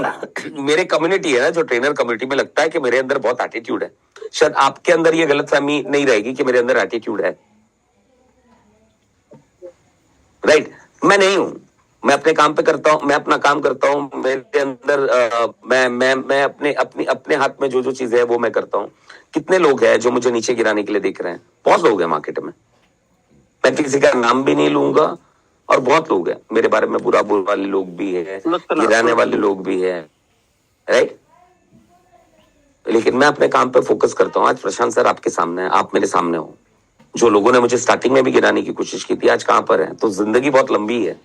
[SPEAKER 1] मेरे कम्युनिटी है ना, जो ट्रेनर कम्युनिटी में लगता है कि मेरे अंदर बहुत एटीट्यूड है। शायद आपके अंदर ये गलतफहमी नहीं रहेगी कि मेरे अंदर एटीट्यूड है, राइट? मैं नहीं हूं, मैं अपने काम पे करता हूं, मैं अपना काम करता हूं। मेरे अंदर मैं अपने हाथ में जो चीजें है वो मैं करता हूं। कितने लोग हैं जो मुझे नीचे गिराने के लिए देख रहे हैं? बहुत लोग हैं मार्केट में, मैं किसी का नाम भी नहीं लूंगा। और बहुत लोग हैं मेरे बारे में बुरा बोलने वाले लोग भी है, गिराने वाले लोग भी है, राइट? लेकिन मैं अपने काम पे फोकस करता हूँ। आज प्रशांत सर आपके सामने है, आप मेरे सामने हो। जो लोगों ने मुझे स्टार्टिंग में भी गिराने की कोशिश की थी, आज कहां पर है? तो जिंदगी बहुत लंबी है।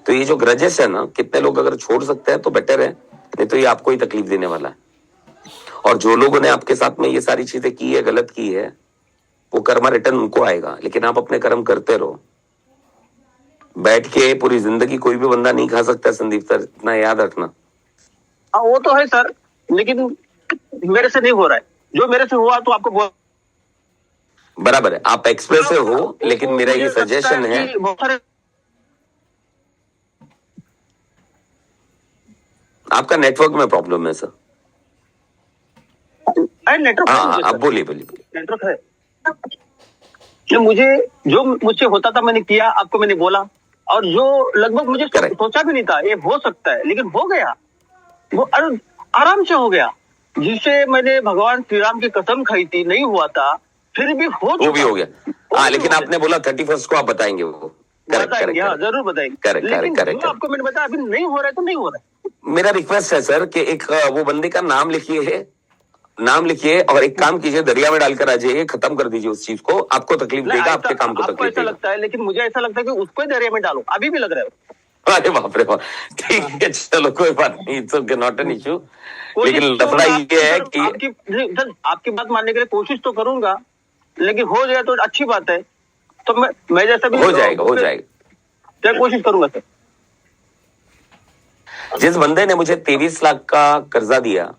[SPEAKER 1] तो ये जो ग्रजेस है ना, कितने लोग अगर छोड़ सकते हैं तो बेटर है, नहीं तो ये आपको ही तकलीफ देने वाला है। और जो लोगों ने आपके साथ में ये सारी चीजें की है, गलत की है, वो कर्मा रिटर्न उनको आएगा। लेकिन आप अपने कर्म करते रहो। बैठ के पूरी जिंदगी कोई भी बंदा नहीं खा सकता संदीप सर, इतना याद रखना।
[SPEAKER 12] वो तो है सर, लेकिन मेरे से नहीं हो रहा है। जो मेरे से हुआ तो आपको
[SPEAKER 1] बराबर है, आप एक्सप्रेसिव हो, लेकिन मेरा ये सजेशन है, आपका नेटवर्क में प्रॉब्लम है सर।
[SPEAKER 12] नेटवर्क,
[SPEAKER 1] हाँ, आप बोलिए।
[SPEAKER 12] नेटवर्क है कि जो मुझसे होता था मैंने किया, आपको मैंने बोला, और जो लगभग मुझे सोचा भी नहीं था ये हो सकता है, लेकिन हो गया, वो आराम से हो गया। जिसे मैंने भगवान श्री राम की कसम खाई थी, नहीं हुआ था, फिर भी वो भी
[SPEAKER 1] हो गया। हाँ, लेकिन आपने बोला 31 को आप बताएंगे, वो
[SPEAKER 12] बताएंगे। हाँ, जरूर बताएंगे। करेक्ट। आपको मैंने बताया, अभी नहीं हो रहा है तो नहीं हो रहा है।
[SPEAKER 1] मेरा रिक्वेस्ट है सर कि एक वो बंदे का नाम लिखिए और एक काम कीजिए, दरिया में डालकर आ जाइए, खत्म कर दीजिए उस चीज को। आपको तकलीफ देगा, आपके काम को तकलीफ
[SPEAKER 12] देगा। लगता है, लेकिन मुझे ऐसा लगता है कि उसको ही दरिया में डालो, अभी भी लग रहा है।
[SPEAKER 1] अरे बाप रे बाप, ठीक है, चलो कोई बात नहीं, it's okay, not an issue. लेकिन लफड़ा ये है कि
[SPEAKER 12] आपकी बात मानने के लिए कोशिश तो करूंगा, लेकिन हो जाए तो अच्छी बात है। तो मैं जैसा भी
[SPEAKER 1] हो जाएगा
[SPEAKER 12] क्या कोशिश करूंगा सर।
[SPEAKER 1] जिस बंदे ने मुझे 23 लाख का कर्जा दिया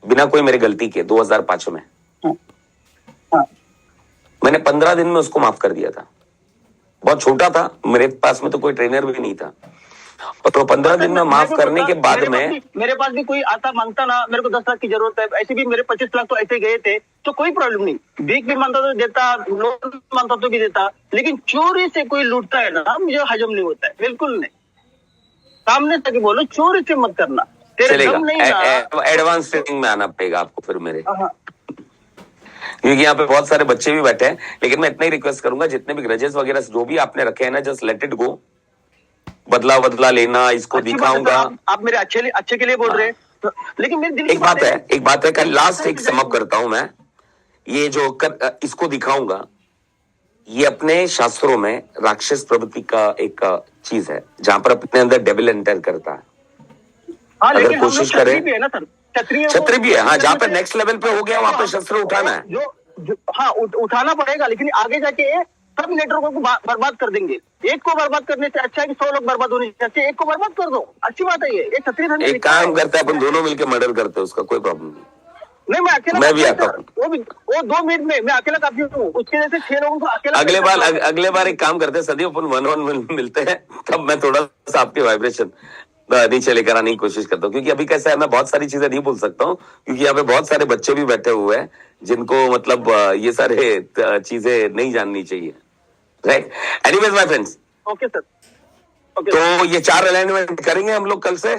[SPEAKER 1] बिना कोई मेरी गलती के 2005 में, मैंने 15 दिन में उसको माफ कर दिया था। बहुत छोटा था, मेरे पास में तो कोई ट्रेनर भी नहीं था, और तो 15 दिन में माफ करने के बाद में
[SPEAKER 12] मेरे पास भी कोई आता मांगता ना, मेरे को 10 लाख की जरूरत है, ऐसे भी मेरे 25 लाख तो ऐसे गए थे, तो कोई प्रॉब्लम नहीं। भीख भी मांगता तो देता, लोन मांगता तो भी देता। लेकिन चोरी से कोई लूटता है ना, मुझे हजम नहीं होता है, बिल्कुल नहीं। सामने तक बोलो, चोरी से मत करना, तेरे दम नहीं ना।
[SPEAKER 1] एडवांस ट्रेनिंग में आना पड़ेगा आपको फिर मेरे, क्योंकि यहाँ पे बहुत सारे बच्चे भी बैठे हैं। लेकिन मैं इतना ही रिक्वेस्ट करूंगा, जितने भी ग्रजेस वगैरह जो भी आपने रखे हैं ना, जस्ट लेट इट गो। बदला लेना, इसको दिखाऊंगा।
[SPEAKER 12] आप मेरे अच्छे के लिए बोल रहे हैं, लेकिन मेरे दिल
[SPEAKER 1] एक बात है, कल लास्ट एक समअप करता हूं मैं, ये जो इसको दिखाऊंगा, ये अपने शास्त्रों में राक्षस प्रवृत्ति का एक चीज है, जहां पर अपने अंदर डेविल एंटर करता है। अगर कोशिश करें, छत्री भी है, हाँ, जहाँ पर नेक्स्ट लेवल पे हो गया वहां पे शस्त्र उठाना है।
[SPEAKER 12] हाँ, उठाना पड़ेगा, लेकिन आगे जाके सब नेटवर्कों को बर्बाद कर देंगे। एक को बर्बाद करने से अच्छा है कि 100 लोग बर्बाद होने से अच्छा एक को बर्बाद कर दो, अच्छी बात है। ये छत्री
[SPEAKER 1] एक काम करते हैं, अपन दोनों मिलकर मर्डर करते हैं उसका, कोई प्रॉब्लम नहीं।
[SPEAKER 12] नहीं मैं अकेला
[SPEAKER 1] मैं भी
[SPEAKER 12] काफी
[SPEAKER 1] आता
[SPEAKER 12] हूँ सर। वो 2 मिनट में मैं अकेला काफी हूँ, उसके जैसे 6 लोगों को अकेला
[SPEAKER 1] अगले बार एक काम करते हैं सदी, अपन 1-on-1 मिलते हैं, तब मैं थोड़ा सा आपके वाइब्रेशन नीचे लेकर आने की कोशिश करता हूँ, क्योंकि अभी कैसा है मैं बहुत सारी चीजें नहीं बोल सकता हूँ, क्योंकि यहाँ पे बहुत सारे बच्चे भी बैठे हुए हैं जिनको मतलब ये सारे चीजें नहीं जाननी चाहिए, right. Anyways my friends,
[SPEAKER 12] okay sir, okay
[SPEAKER 1] तो ये 4 अलाइनमेंट करेंगे हम लोग कल से,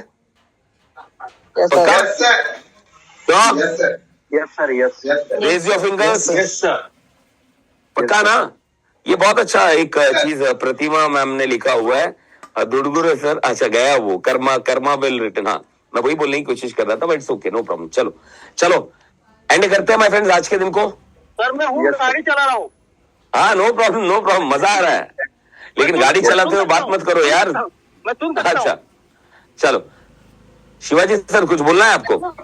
[SPEAKER 5] sir
[SPEAKER 12] yes sir yes
[SPEAKER 1] raise your fingers,
[SPEAKER 12] yes sir.
[SPEAKER 1] पक्का ना। ये बहुत अच्छा एक चीज प्रतिमा मैम ने लिखा हुआ है, दुड़गुर सर, अच्छा गया वो कर्मा विल रिटर्न, हाँ मैं वही बोलने की कोशिश कर रहा था, but it's okay, no problem. चलो एंड करते हैं माय फ्रेंड्स आज के दिन को।
[SPEAKER 12] सर मैं हूँ, गाड़ी चला रहा हूँ।
[SPEAKER 1] हाँ नो प्रॉब्लम, मजा आ रहा है, लेकिन गाड़ी चलाते हुए बात मत करो यार।
[SPEAKER 12] मैं सुन सकता हूँ।
[SPEAKER 1] अच्छा चलो, शिवाजी सर कुछ बोलना है आपको?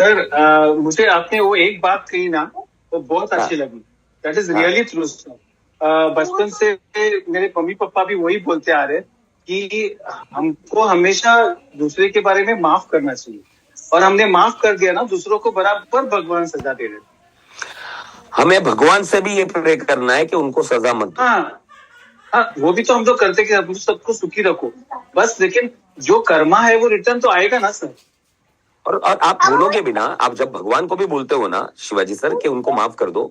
[SPEAKER 15] सर मुझे आपने वो एक बात कही ना, वो बहुत अच्छी लगी, that is really true sir. बचपन से मेरे मम्मी पापा भी वही बोलते आ रहे कि हमको हमेशा दूसरे के बारे में माफ करना चाहिए, और हमने माफ कर दिया ना, दूसरों को बराबर भगवान सजा दे रहे।
[SPEAKER 1] हमें भगवान से भी ये प्रे करना है कि उनको सजा मत दो।
[SPEAKER 15] हाँ वो भी तो हम तो करते कि हम सबको सुखी रखो बस, लेकिन जो कर्मा है वो रिटर्न तो आएगा ना सर।
[SPEAKER 1] और आप बोलोगे भी ना, आप जब भगवान को भी बोलते हो ना शिवाजी सर कि उनको माफ कर दो,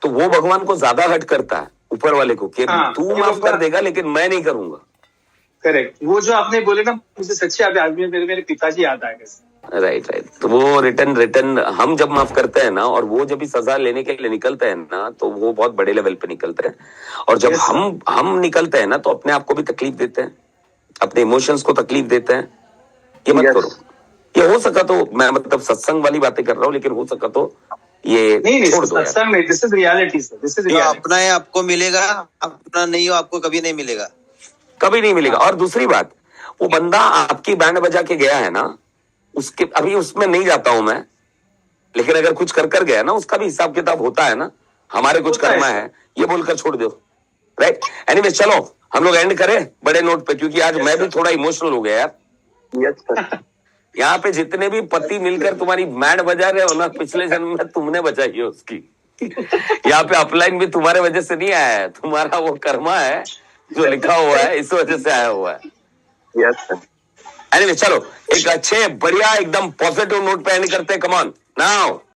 [SPEAKER 1] तो वो भगवान को ज्यादा हर्ट करता है ऊपर वाले को कि तू माफ कर देगा लेकिन मैं नहीं करूंगा।
[SPEAKER 15] करेक्ट, वो जो आपने बोले ना मुझे सच्ची आज मेरे पिताजी याद आ गए।
[SPEAKER 1] राइट, तो वो रिटर्न हम जब माफ करते हैं ना, और वो जब भी सजा लेने के लिए निकलते हैं ना, तो वो बहुत बड़े लेवल पे निकलते हैं। और जब हम निकलते हैं ना, तो अपने आप को भी तकलीफ देते हैं, अपने इमोशंस को तकलीफ देते हैं। ये मत करो। ये हो सका तो, मैं मतलब सत्संग वाली बातें कर रहा हूँ, लेकिन हो सका तो ये
[SPEAKER 15] नहीं
[SPEAKER 1] छोड़ दो यार।
[SPEAKER 15] सत्संग नहीं, this is reality sir, this is reality.
[SPEAKER 9] अपना है आपको मिलेगा, अपना नहीं हो आपको कभी नहीं मिलेगा,
[SPEAKER 1] कभी नहीं मिलेगा। और दूसरी बात, वो बंदा आपकी बैंड बजा के गया है ना, उसके अभी उसमें नहीं जाता हूं मैं, लेकिन अगर कुछ कर गया ना, उसका भी हिसाब किताब होता है ना, हमारे कुछ करना है, ये बोलकर छोड़ दो, राइट। एनीवे चलो हम लोग एंड करें बड़े नोट पे, क्योंकि आज मैं भी थोड़ा इमोशनल हो गया यार।
[SPEAKER 5] Yes sir.
[SPEAKER 1] यहाँ पे जितने भी पति मिलकर तुम्हारी बैंड बजा रहे हो ना, पिछले जन्म में तुमने बजाई है उसकी। यहाँ पे अपलाइन भी तुम्हारे वजह से नहीं आया है, तुम्हारा वो कर्मा है जो लिखा हुआ है, इस वजह से आया हुआ है।
[SPEAKER 5] Yes sir.
[SPEAKER 1] एनीवे चलो एक अच्छे बढ़िया एकदम पॉजिटिव नोट पे एंड करते हैं। Come on now.